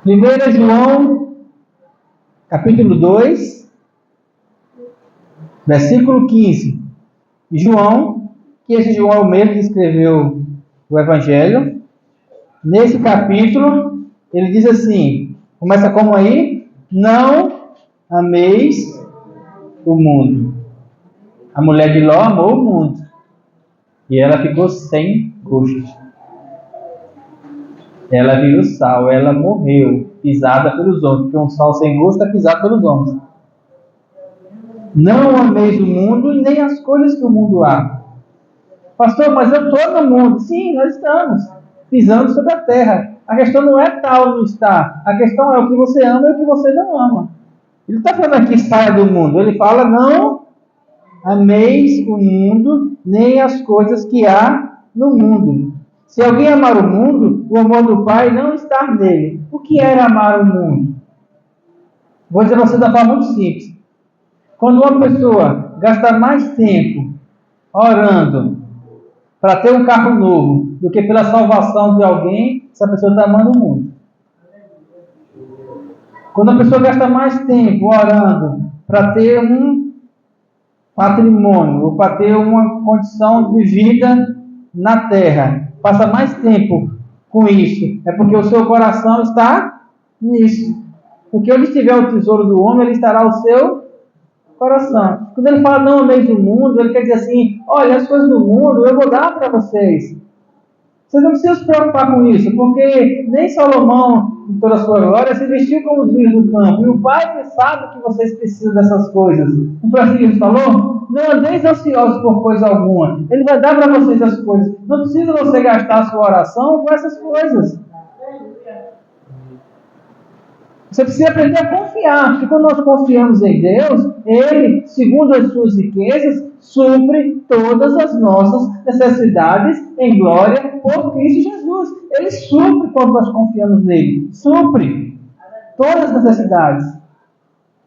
Primeira João, capítulo 2, versículo 15. João, que esse João é o mesmo que escreveu o Evangelho, nesse capítulo, ele diz assim, começa como aí? Não ameis o mundo. A mulher de Ló amou o mundo. E ela ficou sem gosto. Ela virou sal, ela morreu, pisada pelos homens, porque um sal sem gosto é pisado pelos homens. Não ameis o mundo e nem as coisas que o mundo há. Pastor, mas eu estou no mundo. Sim, nós estamos pisando sobre a terra. A questão não é tal ou não está. A questão é o que você ama e o que você não ama. Ele está falando aqui, saia do mundo. Ele fala, não ameis o mundo, nem as coisas que há no mundo. Se alguém amar o mundo, o amor do Pai não está nele. O que era amar o mundo? Vou dizer para você da forma muito simples. Quando uma pessoa gasta mais tempo orando para ter um carro novo do que pela salvação de alguém, essa pessoa está amando o mundo. Quando a pessoa gasta mais tempo orando para ter um patrimônio, ou para ter uma condição de vida na terra, passa mais tempo com isso, é porque o seu coração está nisso. Porque onde estiver o tesouro do homem, ele estará o seu coração. Quando ele fala não ameis o mundo, ele quer dizer assim, olha, as coisas do mundo eu vou dar para vocês. Vocês não precisam se preocupar com isso, porque nem Salomão, em toda a sua glória, se vestiu como os lírios do campo. E o Pai sabe que vocês precisam dessas coisas. Não foi assim que ele falou? Não andeis ansiosos por coisa alguma. Ele vai dar para vocês as coisas. Não precisa você gastar a sua oração com essas coisas. Você precisa aprender a confiar, porque quando nós confiamos em Deus, Ele, segundo as suas riquezas, supre todas as nossas necessidades em glória por Cristo Jesus. Ele supre quando nós confiamos nele. Supre todas as necessidades.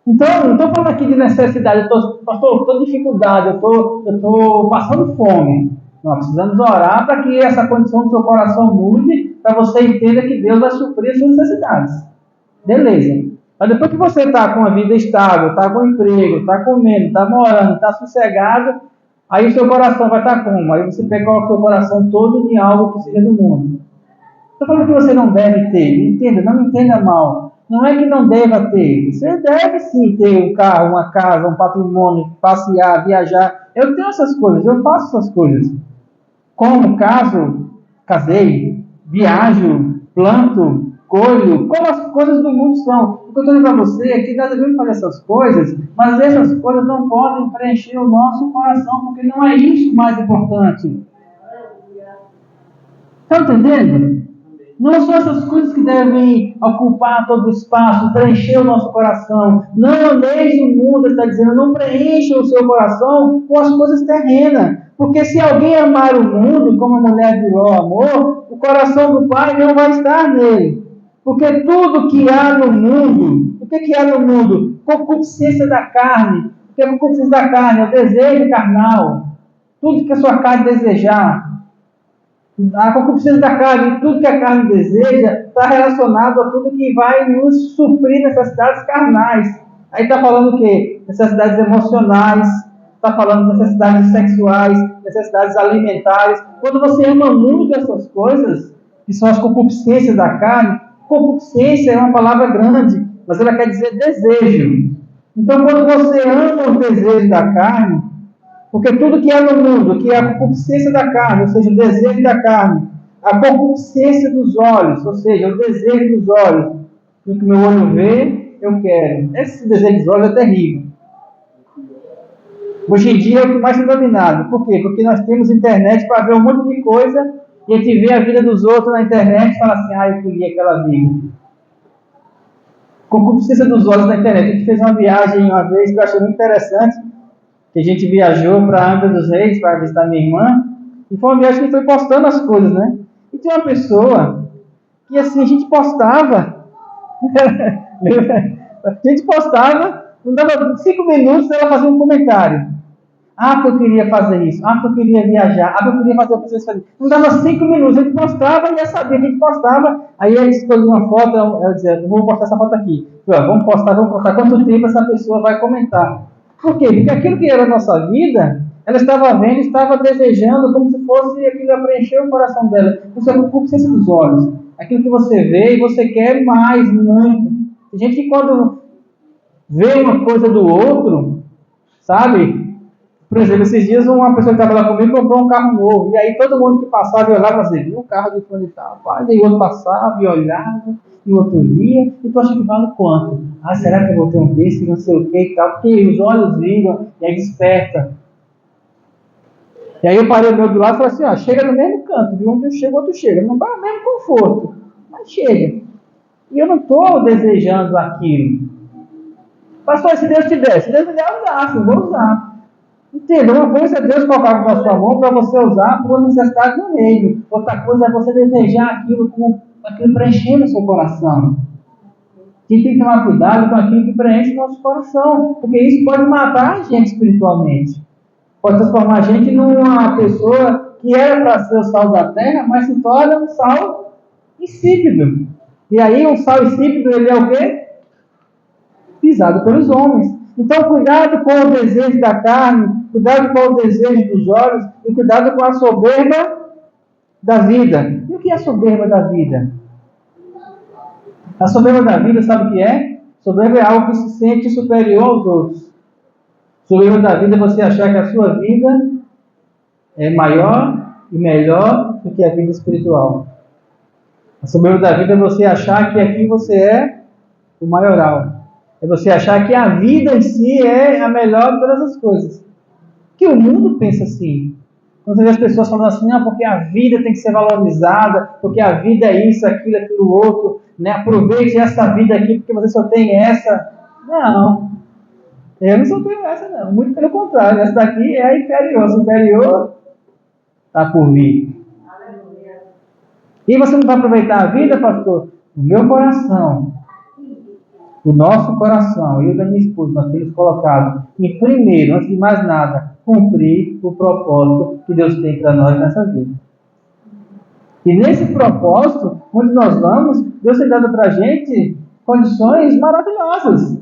Então, não estou falando aqui de necessidade, estou em dificuldade, eu estou passando fome. Nós precisamos orar para que essa condição do seu coração mude, para você entenda que Deus vai suprir as suas necessidades. Beleza. Mas depois que você está com a vida estável, está com emprego, está comendo, está morando, está sossegado, aí o seu coração vai estar como? Aí você pega o seu coração todo em algo que seja do mundo. Estou falando que você não deve ter. Entenda, não me entenda mal. Não é que não deva ter. Você deve sim ter um carro, uma casa, um patrimônio, passear, viajar. Eu tenho essas coisas, eu faço essas coisas. Como, caso, casei, viajo, planto, colho, como as coisas do mundo são. O que eu estou dizendo para você é que nós devemos fazer essas coisas, mas essas coisas não podem preencher o nosso coração, porque não é isso o mais importante. Está entendendo? Não são essas coisas que devem ocupar todo o espaço, preencher o nosso coração. Não ameis o mundo, está dizendo, não preencha o seu coração com as coisas terrenas. Porque se alguém amar o mundo, como a mulher de Ló amou, o coração do Pai não vai estar nele. Porque tudo que há no mundo, o que há no mundo? Concupiscência da carne. O que é concupiscência da carne? É o desejo carnal. Tudo que a sua carne desejar. A concupiscência da carne, tudo que a carne deseja, está relacionado a tudo que vai nos suprir necessidades carnais. Aí está falando o quê? Necessidades emocionais, está falando de necessidades sexuais, necessidades alimentares. Quando você ama muito essas coisas, que são as concupiscências da carne, concupiscência é uma palavra grande, mas ela quer dizer desejo. Então, quando você ama os desejos da carne, porque tudo que há no mundo, que é a concupiscência da carne, ou seja, o desejo da carne, a concupiscência dos olhos, ou seja, o desejo dos olhos, o que meu olho vê, eu quero. Esse desejo dos olhos é terrível. Hoje em dia é o que mais é dominado. Por quê? Porque nós temos internet para ver um monte de coisa e a gente vê a vida dos outros na internet e fala assim, eu queria aquela vida. Concupiscência dos olhos na internet. A gente fez uma viagem uma vez que eu achei muito interessante, que a gente viajou para Angra dos Reis para visitar minha irmã, e foi uma viagem que foi postando as coisas, né? E tinha uma pessoa que assim, a gente postava, não dava 5 minutos, ela fazia um comentário. Porque eu queria fazer isso, que eu queria viajar, que eu queria fazer o que vocês faziam. Não dava 5 minutos, a gente postava e já sabia que a gente postava. Aí ele escolhia uma foto, ela dizia, eu vou postar essa foto aqui. Vamos postar quanto tempo essa pessoa vai comentar. Por quê? Porque aquilo que era a nossa vida, ela estava vendo, estava desejando, como se fosse aquilo a preencher o coração dela. Isso é concupiscência dos olhos. Aquilo que você vê e você quer mais, muito. Tem gente que quando vê uma coisa do outro, sabe? Por exemplo, esses dias uma pessoa que estava lá comigo comprou um carro novo. E aí todo mundo que passava e olhava assim, viu o carro de fulano e tal. E o outro passava e olhava, e o outro via. E tu acha que vale quanto? Será que eu vou ter um desse, não sei o que e tal? Porque os olhos viram e aí desperta. E aí eu parei o meu do lado e falei assim, chega no mesmo canto, viu? Onde eu chego, outro chega. Não dá o mesmo conforto, mas chega. E eu não estou desejando aquilo. Pastor, se Deus te der, se Deus me der, eu gasto, eu vou usar. Entenda, uma coisa é Deus colocar na sua mão para você usar por uma necessidade do reino. Outra coisa é você desejar aquilo preenchendo o seu coração. A gente tem que tomar cuidado com aquilo que preenche o nosso coração, porque isso pode matar a gente espiritualmente. Pode transformar a gente numa pessoa que era para ser o sal da terra, mas se torna um sal insípido. E aí o sal insípido, ele é o quê? Pisado pelos homens. Então cuidado com o desejo da carne, cuidado com o desejo dos olhos e cuidado com a soberba da vida. E o que é a soberba da vida? A soberba da vida, sabe o que é? Soberba é algo que se sente superior aos outros. Soberba da vida é você achar que a sua vida é maior e melhor do que a vida espiritual. A soberba da vida é você achar que aqui você é o maioral. É você achar que a vida em si é a melhor de todas as coisas. Que o mundo pensa assim. Quando você vê as pessoas falando assim, não, porque a vida tem que ser valorizada, porque a vida é isso, aquilo, aquilo outro, né? Aproveite essa vida aqui, porque você só tem essa. Não, eu não só tenho essa, não. Muito pelo contrário, essa daqui é a inferior. A superior está por vir. E você não vai aproveitar a vida, pastor? O meu coração, o nosso coração, eu e da minha esposa, nós temos colocado em primeiro, antes de mais nada, cumprir o propósito que Deus tem para nós nessa vida. E nesse propósito, onde nós vamos, Deus tem dado para a gente condições maravilhosas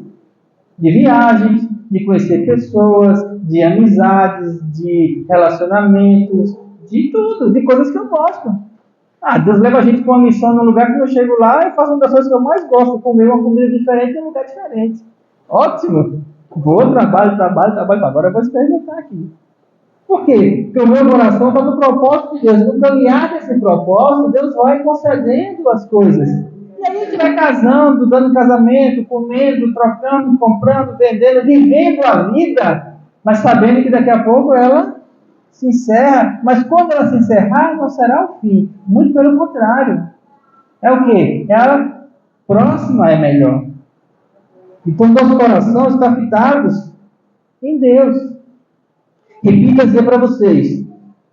de viagens, de conhecer pessoas, de amizades, de relacionamentos, de tudo, de coisas que eu gosto. Deus leva a gente para uma missão num lugar que eu chego lá e faço uma das coisas que eu mais gosto, comer uma comida diferente em um lugar diferente. Ótimo! Vou, trabalho, agora eu vou experimentar aqui. Por quê? Porque o meu coração está no propósito de Deus. No caminhar desse propósito, Deus vai concedendo as coisas. E aí a gente vai casando, dando casamento, comendo, trocando, comprando, vendendo, vivendo a vida, mas sabendo que daqui a pouco ela se encerra, mas quando ela se encerrar, não será o fim. Muito pelo contrário. É o quê? A próxima é melhor. Então, nosso coração está fitado em Deus. Repito dizer para vocês,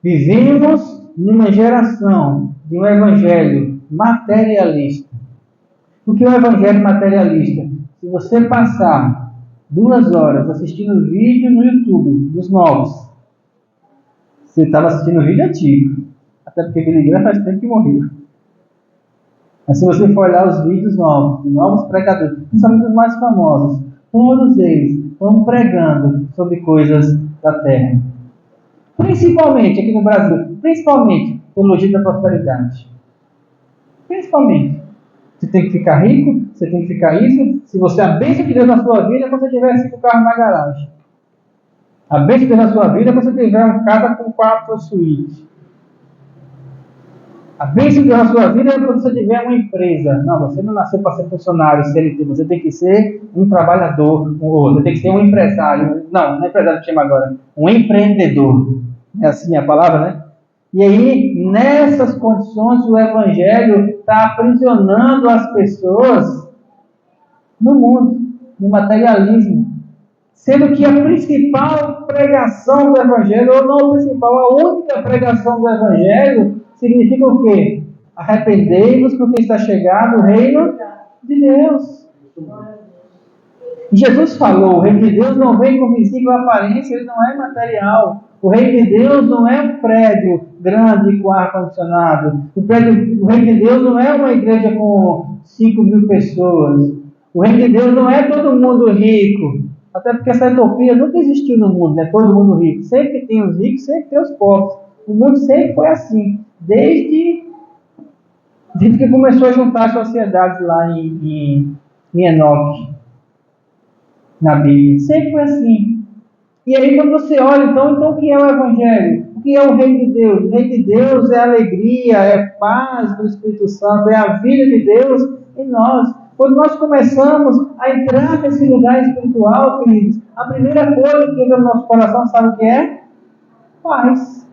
vivemos numa geração de um evangelho materialista. O que é um evangelho materialista? Se você passar 2 horas assistindo vídeo no YouTube dos novos, você estava assistindo vídeo antigo, até porque Billy Graham faz tempo que morreu. Mas se você for olhar os vídeos novos, de novos pregadores, principalmente os mais famosos, todos eles estão pregando sobre coisas da terra. Principalmente aqui no Brasil, principalmente teologia da prosperidade. Principalmente. Você tem que ficar rico, você tem que ficar isso. Se você a bênção de Deus na sua vida é quando você tiver 5 carros na garagem. A bênção de Deus na sua vida é quando você tiver uma casa com 4 suítes. A bênção de Deus na sua vida é quando você tiver uma empresa. Não, você não nasceu para ser funcionário, CLT. Você tem que ser um trabalhador. Você tem que ser um empresário. Não é empresário que chama agora. Um empreendedor. É assim a palavra, né? E aí, nessas condições, o Evangelho está aprisionando as pessoas no mundo, no materialismo. Sendo que a principal pregação do Evangelho, ou não a principal, a única pregação do Evangelho, significa o quê? Arrependei-vos porque está chegado o reino de Deus. E Jesus falou, o reino de Deus não vem com visível aparência, ele não é material. O reino de Deus não é um prédio grande com ar-condicionado. O reino de Deus não é uma igreja com 5.000 pessoas. O reino de Deus não é todo mundo rico. Até porque essa utopia nunca existiu no mundo, né? Todo mundo rico. Sempre tem os ricos, sempre tem os pobres. O mundo sempre foi assim. Desde que começou a juntar as sociedades lá em Enoque, na Bíblia. Sempre foi assim. E aí quando você olha, então o que é o Evangelho? O que é o Reino de Deus? O Reino de Deus é alegria, é paz do Espírito Santo, é a vida de Deus em nós. Quando nós começamos a entrar nesse lugar espiritual, queridos, a primeira coisa que entra no nosso coração, sabe o que é? Paz.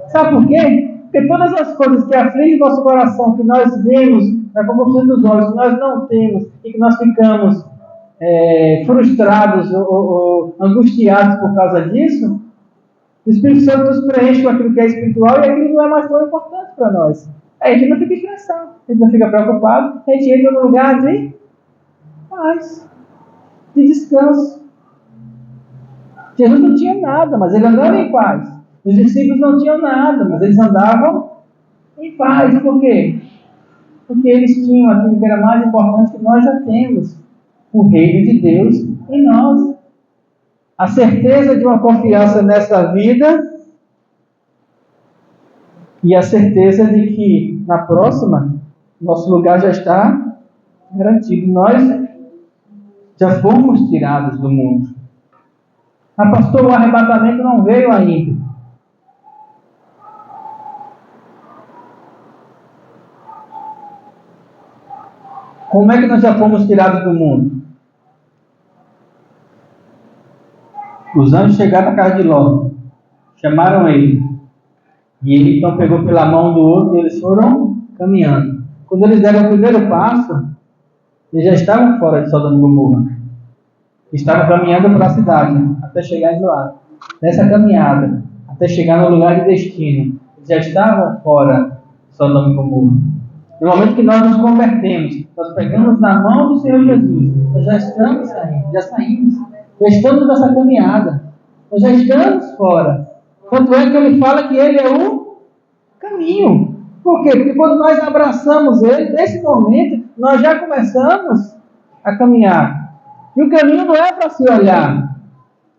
Sabe por quê? Porque todas as coisas que afligem o nosso coração, que nós vemos na composição dos olhos, que nós não temos e que nós ficamos frustrados ou angustiados por causa disso, o Espírito Santo nos preenche com aquilo que é espiritual e aquilo não é mais tão importante para nós. Aí a gente não fica estressado, a gente não fica preocupado, a gente entra num lugar de paz, de descanso. Jesus não tinha nada, mas ele andava em paz. Os discípulos não tinham nada, mas eles andavam em paz. Por quê? Porque eles tinham aquilo que era mais importante que nós já temos: o reino de Deus em nós. A certeza de uma confiança nessa vida e a certeza de que na próxima nosso lugar já está garantido. Nós já fomos tirados do mundo. Ah, pastor, o arrebatamento não veio ainda. Como é que nós já fomos tirados do mundo? Os anjos chegaram na casa de Ló, chamaram ele, e ele então pegou pela mão do outro e eles foram caminhando. Quando eles deram o primeiro passo, eles já estavam fora de Sodoma e Gomorra. Estavam caminhando para a cidade, até chegar em Zoar. Nessa caminhada, até chegar no lugar de destino, eles já estavam fora de Sodoma e Gomorra. No momento que nós nos convertemos, nós pegamos na mão do Senhor Jesus, nós já estamos saindo, já saímos, já estamos nessa caminhada, nós já estamos fora. Tanto é que ele fala que ele é o caminho. Por quê? Porque quando nós abraçamos ele, nesse momento, nós já começamos a caminhar. E o caminho não é para se olhar,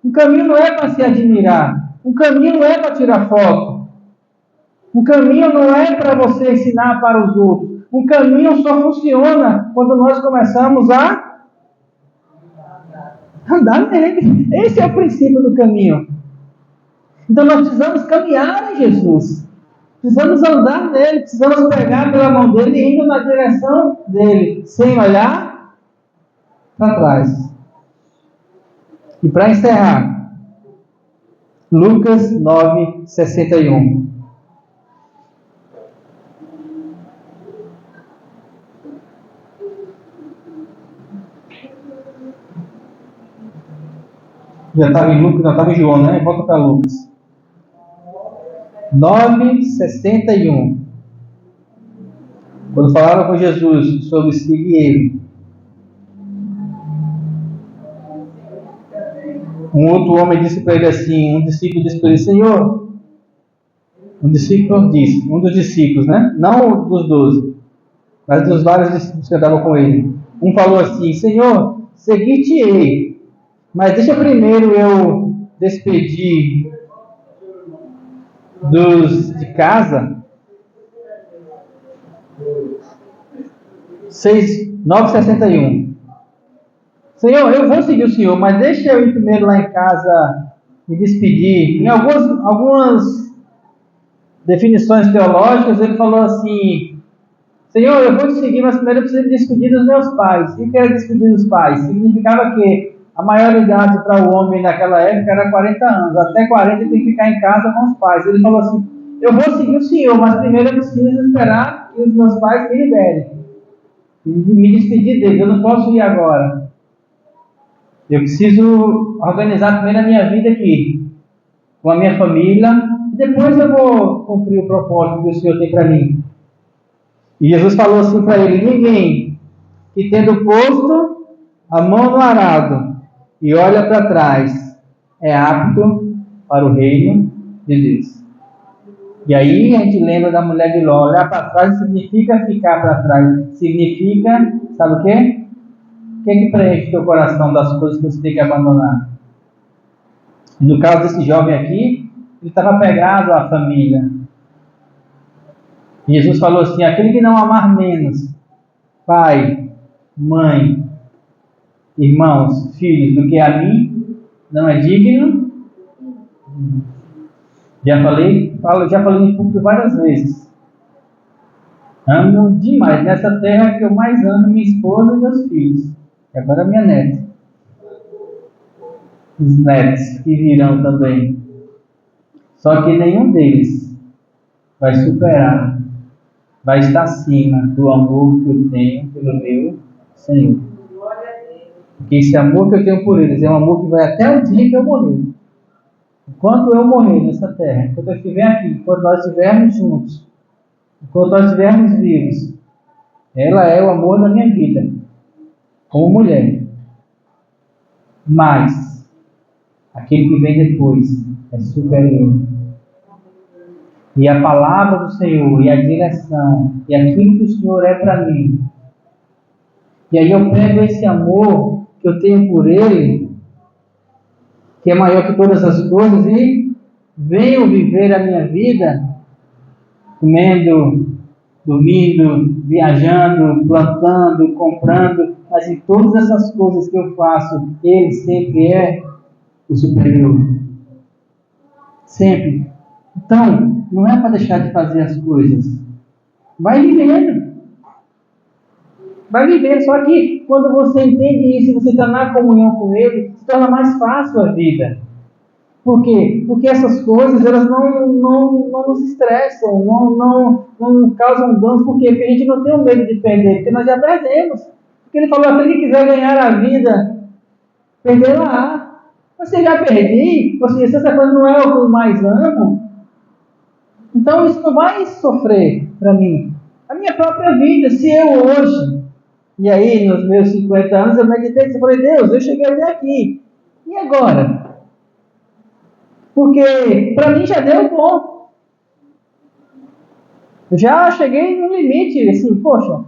o caminho não é para se admirar, o caminho não é para tirar foto. Um caminho não é para você ensinar para os outros. Um caminho só funciona quando nós começamos a andar nele. Esse é o princípio do caminho. Então nós precisamos caminhar em Jesus. Precisamos andar nele, precisamos pegar pela mão dele e indo na direção dele, sem olhar para trás. E para encerrar, Lucas 9:61. Já estava em Lucas, não estava em João, né? Volta para Lucas. 9:61. Quando falaram com Jesus sobre seguir ele, um outro homem disse para ele assim, um discípulo disse para ele: Senhor, um dos discípulos, né? Não dos 12, mas dos vários discípulos que andavam com ele. Um falou assim: Senhor, seguir-te-ei, mas deixa primeiro eu despedir dos de casa. 9:61. Senhor, eu vou seguir o Senhor, mas deixa eu ir primeiro lá em casa me despedir. Em algumas definições teológicas, ele falou assim: Senhor, eu vou te seguir, mas primeiro eu preciso me despedir dos meus pais. O que era despedir dos pais? Significava que a maioridade para o homem naquela época era 40 anos. Até 40 ele tem que ficar em casa com os pais. Ele falou assim: eu vou seguir o Senhor, mas primeiro eu preciso esperar que os meus pais me liberem. E me despedir deles. Eu não posso ir agora. Eu preciso organizar primeiro a minha vida aqui, com a minha família, e depois eu vou cumprir o propósito que o Senhor tem para mim. E Jesus falou assim para ele: ninguém que tendo posto a mão no arado e olha para trás é apto para o reino de Deus. E aí a gente lembra da mulher de Ló. Olhar para trás significa ficar para trás. Significa, sabe o quê? O que preenche o teu coração das coisas que você tem que abandonar? E no caso desse jovem aqui, ele estava pegado à família. E Jesus falou assim: aquele que não amar menos pai, mãe, irmãos, filhos do que a mim, não é digno. Já falei em público várias vezes. Amo demais. Nessa terra que eu mais amo minha esposa e meus filhos. E agora minha neta. Os netos que virão também. Só que nenhum deles vai superar, vai estar acima do amor que eu tenho pelo meu Senhor. Porque esse amor que eu tenho por eles é um amor que vai até o dia que eu morrer. Enquanto eu morrer nessa terra, enquanto eu estiver aqui, enquanto nós estivermos juntos, enquanto nós estivermos vivos, ela é o amor da minha vida, como mulher. Mas, aquele que vem depois é superior. E a palavra do Senhor, e a direção, e aquilo que o Senhor é para mim. E aí eu pego esse amor que eu tenho por Ele, que é maior que todas as coisas, e venho viver a minha vida comendo, dormindo, viajando, plantando, comprando, mas em todas essas coisas que eu faço, Ele sempre é o superior. Sempre. Então, não é para deixar de fazer as coisas. Vai vivendo. Vai vivendo. Só que quando você entende isso, você está na comunhão com Ele, se torna mais fácil a vida. Por quê? Porque essas coisas, elas não nos estressam, não causam danos. Por quê? Porque a gente não tem o medo de perder, porque nós já perdemos. Porque Ele falou, aquele que quiser ganhar a vida, perderá. Você já perdi, se essa coisa não é o que eu mais amo, então isso não vai sofrer para mim. A minha própria vida, se eu hoje, e aí nos meus 50 anos eu meditei e falei, Deus, eu cheguei até aqui, e agora? Porque para mim já deu bom. Eu já cheguei no limite, assim, poxa,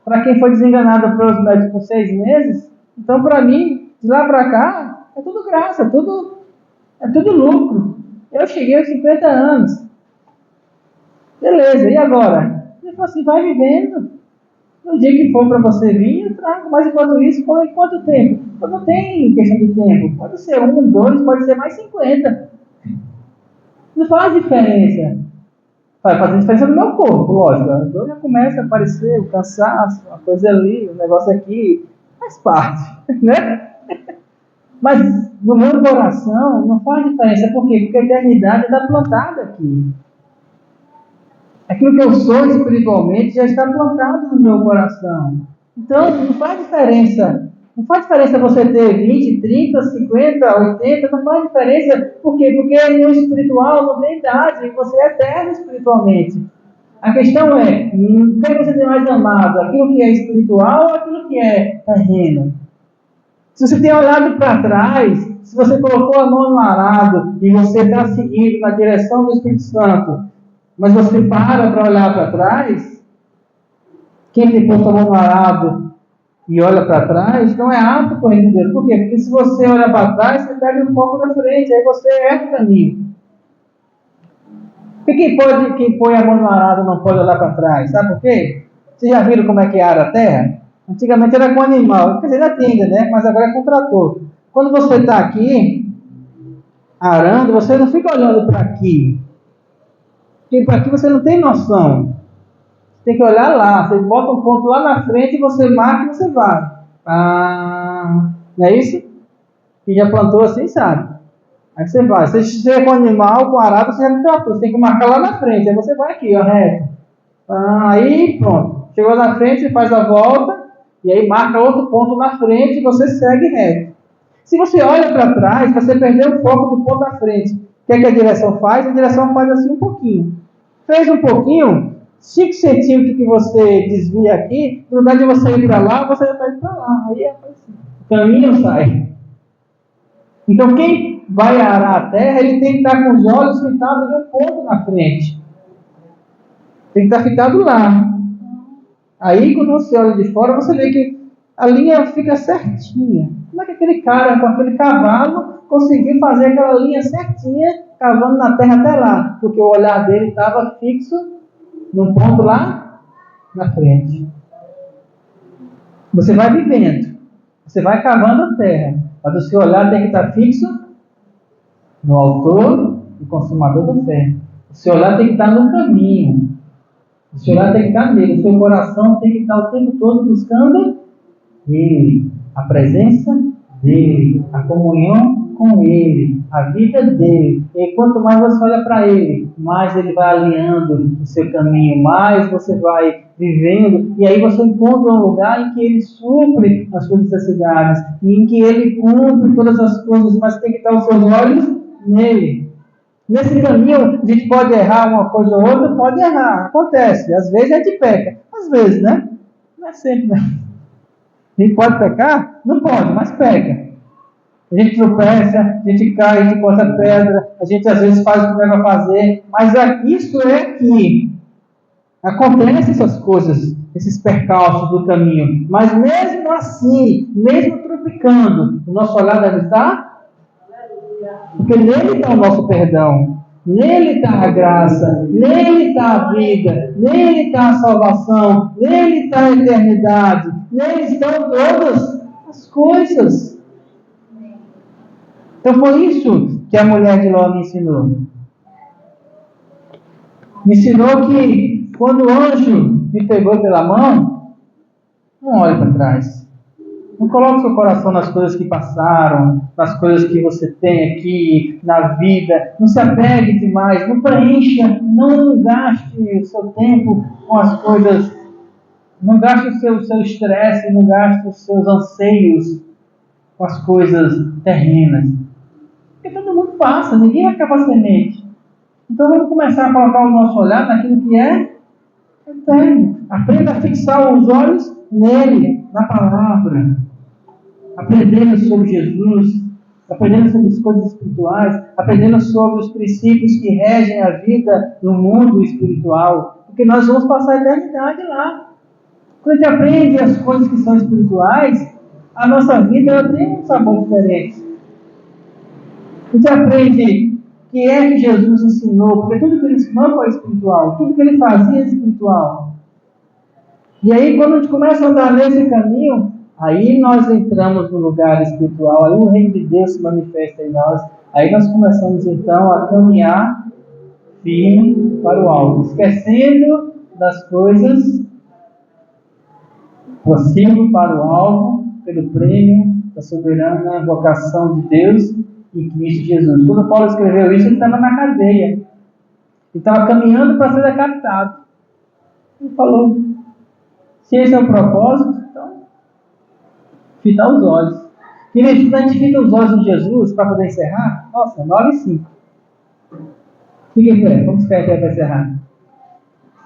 para quem foi desenganado pelos médicos por 6 meses, então para mim, de lá para cá, é tudo graça, é tudo lucro. Eu cheguei aos 50 anos. Beleza, e agora? Ele falou assim, vai vivendo. No dia que for para você vir, eu trago. Mas enquanto isso, por quanto tempo? Não tem questão de tempo. Pode ser 1, 2, pode ser mais 50. Não faz diferença. Vai fazer diferença no meu corpo, lógico. A dor já começa a aparecer, o cansaço, a coisa ali, o negócio aqui. Faz parte, né? Mas no meu coração não faz diferença. Por quê? Porque a eternidade está plantada aqui. Aquilo que eu sou espiritualmente já está plantado no meu coração. Então, não faz diferença. Não faz diferença você ter 20, 30, 50, 80, não faz diferença. Por quê? Porque no espiritual não tem idade, você é eterno espiritualmente. A questão é, o que você tem mais amado? Aquilo que é espiritual ou aquilo que é terreno? Se você tem olhado para trás, se você colocou a mão no arado e você está seguindo na direção do Espírito Santo, mas você para olhar para trás, quem tem posto a mão no arado e olha para trás, não é apto para o reino de Deus. Por quê? Porque se você olha para trás, você pega um pouco da frente, aí você erra o caminho. E quem põe a mão no arado não pode olhar para trás? Sabe por quê? Vocês já viram como é que ara a terra? Antigamente era com animal, quer dizer, ainda tem, né? Mas agora é com trator. Quando você está aqui, arando, você não fica olhando para aqui. Porque para aqui você não tem noção. Você tem que olhar lá. Você bota um ponto lá na frente e você marca e você vai. Não é isso? Quem já plantou assim sabe. Aí você vai. Se você é com animal, com arado, você já não tratou. Você tem que marcar lá na frente. Aí você vai aqui, ó, reto. Aí pronto. Chegou na frente, você faz a volta. E aí marca outro ponto na frente e você segue reto. Se você olha para trás, você perdeu o foco do ponto da frente. O que é que a direção faz? A direção faz assim um pouquinho. Fez um pouquinho, 5 centímetros que você desvia aqui, no lugar de você ir para lá, você já está indo para lá. Aí é assim. O caminho sai. Então quem vai arar a terra, ele tem que estar com os olhos fitados no ponto na frente. Tem que estar fitado lá. Aí quando você olha de fora, você vê que a linha fica certinha. Como é que aquele cara com aquele cavalo conseguiu fazer aquela linha certinha, cavando na terra até lá? Porque o olhar dele estava fixo num ponto lá na frente. Você vai vivendo, você vai cavando a terra, mas o seu olhar tem que estar fixo no autor e consumador da fé. O seu olhar tem que estar no caminho. O seu olhar tem que estar nele. O seu coração tem que estar o tempo todo buscando Ele, a presença dele, a comunhão com Ele, a vida dele. E quanto mais você olha para Ele, mais Ele vai alinhando o seu caminho, mais você vai vivendo. E aí você encontra um lugar em que Ele supre as suas necessidades, e em que Ele cumpre todas as coisas, mas tem que estar os seus olhos nele. Nesse caminho, a gente pode errar uma coisa ou outra, pode errar, acontece. Às vezes a gente peca, às vezes, né? Não é sempre, né? A gente pode pecar? Não pode, mas peca. A gente tropeça, a gente cai, a gente corta pedra, a gente às vezes faz o que deve fazer, mas isso é que acontecem essas coisas, esses percalços do caminho. Mas mesmo assim, mesmo tropicando, o nosso olhar deve estar, porque nele está o nosso perdão, nele está a graça, nele está a vida, nele está a salvação, nele está a eternidade, nele estão todas as coisas. Então foi isso que a mulher de Ló me ensinou. Me ensinou que quando o anjo me pegou pela mão, não olhe para trás. Não coloque seu coração nas coisas que passaram, nas coisas que você tem aqui na vida. Não se apegue demais, não preencha, não gaste o seu tempo com as coisas, não gaste o seu estresse, não gaste os seus anseios com as coisas terrenas. Porque todo mundo passa, ninguém vai ficar para semente. Então vamos começar a colocar o nosso olhar naquilo que é eterno. Aprenda a fixar os olhos nele, na palavra. Aprendendo sobre Jesus, aprendendo sobre as coisas espirituais, aprendendo sobre os princípios que regem a vida no mundo espiritual. Porque nós vamos passar a eternidade lá. Quando a gente aprende as coisas que são espirituais, a nossa vida tem um sabor diferente. A gente aprende o que é que Jesus ensinou, porque tudo que ele ensinou foi espiritual, tudo que ele fazia é espiritual. E aí, quando a gente começa a andar nesse caminho, aí nós entramos no lugar espiritual, aí o reino de Deus se manifesta em nós, aí nós começamos então a caminhar firme para o alto, esquecendo das coisas, prossigo para o alto, pelo prêmio da soberana vocação de Deus em Cristo Jesus. Quando Paulo escreveu isso, ele estava na cadeia. Ele estava caminhando para ser decapitado. Ele falou, se esse é o propósito, então, fitar os olhos. Queridos, a gente fita os olhos em Jesus para poder encerrar? Nossa, 9:05. Fique em pé, vamos ficar em pé para encerrar.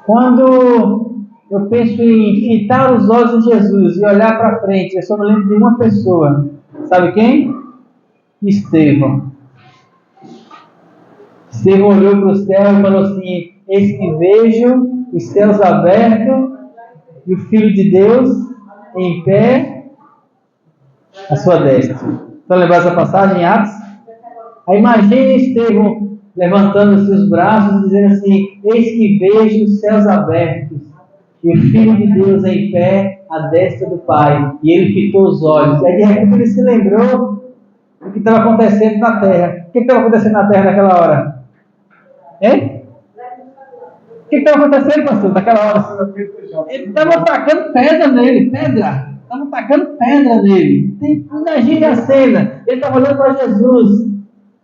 Quando eu penso em fitar os olhos em Jesus e olhar para frente, eu só me lembro de uma pessoa. Sabe quem? Estevão. Estevão olhou para o céu e falou assim, eis que vejo os céus abertos e o Filho de Deus em pé à sua destra. Estão lembrando essa passagem em Atos? Aí imagine Estevão levantando os seus braços e dizendo assim, eis que vejo os céus abertos e o Filho de Deus em pé à destra do Pai. E ele fitou os olhos. E aí de repente ele se lembrou o que estava acontecendo na terra. O que estava acontecendo na terra naquela hora? Hein? O que estava acontecendo, pastor, naquela hora? Ele estava atacando pedra nele, pedra. Estavam tacando pedra nele. Imagine a cena. Ele estava olhando para Jesus.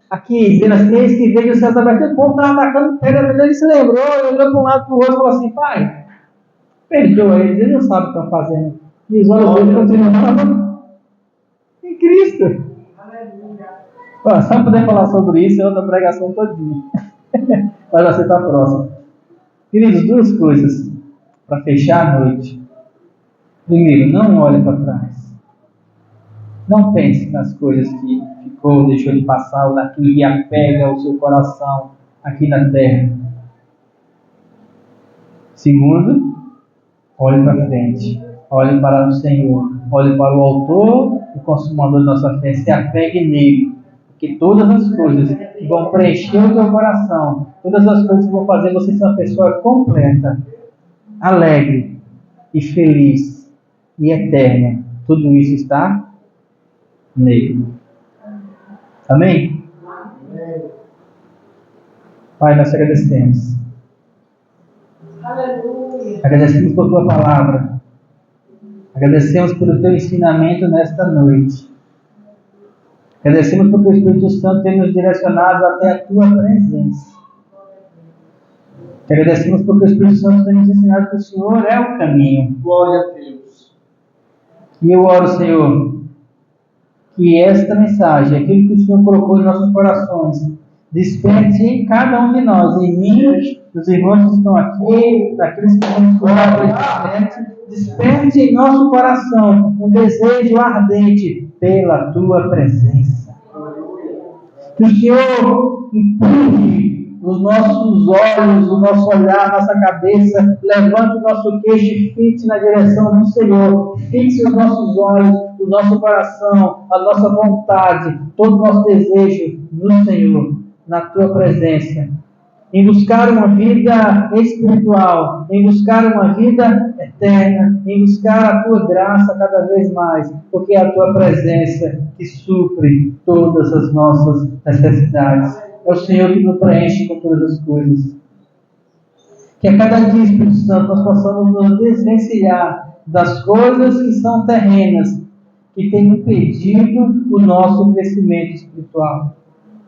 Aqui, dizendo assim, eis que veio o céu aberto. O povo estava atacando pedra nele. Ele se lembrou, ele olhou para um lado para o outro e falou assim, Pai, perdoa eles, eles não sabem o que estão fazendo. E os olhos dele continuavam em Cristo. Bom, só poder falar sobre isso é outra pregação todinha. Mas você está próximo. Queridos, duas coisas para fechar a noite. Primeiro, não olhe para trás. Não pense nas coisas que ficou, deixou de passar, ou naquilo que apega ao seu coração aqui na terra. Segundo, olhe para frente. Olhe para o Senhor. Olhe para o autor e consumador da nossa fé. Se apegue nele. Porque todas as coisas que vão preencher o teu coração, todas as coisas que vão fazer você ser uma pessoa completa, alegre e feliz e eterna, tudo isso está nele. Amém? Pai, nós te agradecemos. Aleluia. Agradecemos por tua palavra. Agradecemos pelo teu ensinamento nesta noite. Agradecemos porque o Espírito Santo tem nos direcionado até a Tua presença. Te agradecemos porque o Espírito Santo tem nos ensinado que o Senhor é o caminho. Glória a Deus. E eu oro, Senhor, que esta mensagem, aquilo que o Senhor colocou em nossos corações, desperte em cada um de nós, em mim, nos irmãos que estão aqui, daqueles que estão fora, desperte em nosso coração um desejo ardente pela Tua presença. Que o Senhor empurre os nossos olhos, o nosso olhar, nossa cabeça, levante o nosso queixo e fixe na direção do Senhor. Fixe os nossos olhos, o nosso coração, a nossa vontade, todo o nosso desejo no Senhor, na Tua presença. Em buscar uma vida espiritual, em buscar uma vida eterna, em buscar a Tua graça cada vez mais, porque é a Tua presença que supre todas as nossas necessidades. É o Senhor que nos preenche com todas as coisas. Que a cada dia, Espírito Santo, nós possamos nos desvencilhar das coisas que são terrenas, que têm impedido o nosso crescimento espiritual.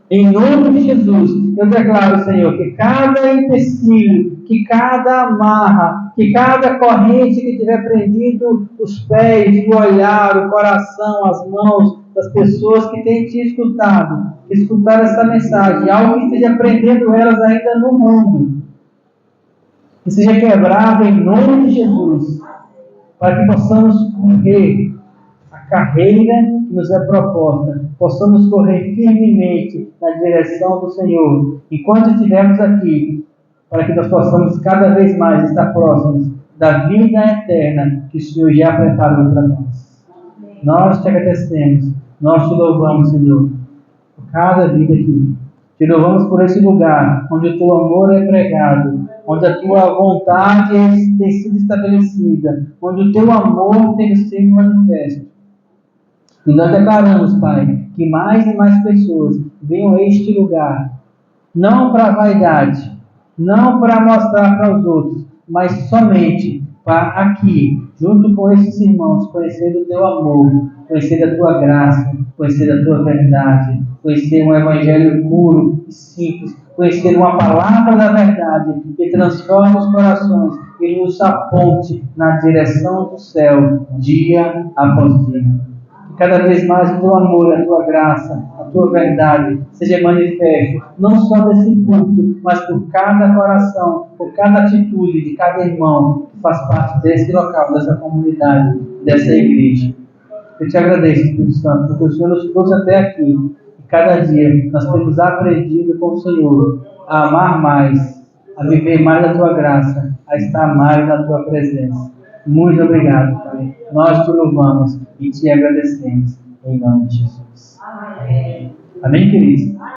Em nome de Jesus, eu declaro, Senhor, que cada empecilho, que cada amarra, que cada corrente que tiver prendido os pés, o olhar, o coração, as mãos das pessoas que têm te escutado essa mensagem, algo que esteja prendendo elas ainda no mundo, que seja quebrado em nome de Jesus, para que possamos correr a carreira que nos é proposta, possamos correr firmemente na direção do Senhor, enquanto estivermos aqui, para que nós possamos cada vez mais estar próximos da vida eterna que o Senhor já preparou para nós. Nós te agradecemos, nós te louvamos, Senhor, por cada vida aqui. Te louvamos por esse lugar onde o Teu amor é pregado, onde a Tua vontade tem sido estabelecida, onde o Teu amor tem sido manifesto. E nós declaramos, Pai, que mais e mais pessoas venham a este lugar, não para vaidade, não para mostrar para os outros, mas somente para aqui, junto com esses irmãos, conhecer o Teu amor, conhecer a Tua graça, conhecer a Tua verdade, conhecer um evangelho puro e simples, conhecer uma palavra da verdade que transforma os corações e nos aponte na direção do céu, dia após dia. Cada vez mais o Teu amor, a Tua graça, a Tua verdade seja manifesto, não só desse púlpito, mas por cada coração, por cada atitude de cada irmão que faz parte desse local, dessa comunidade, dessa igreja. Eu te agradeço, Espírito Santo, porque o Senhor nos trouxe até aqui. E cada dia nós temos aprendido com o Senhor a amar mais, a viver mais a Tua graça, a estar mais na Tua presença. Muito obrigado, Pai. Nós te louvamos e te agradecemos. Em nome de Jesus. Amém, queridos?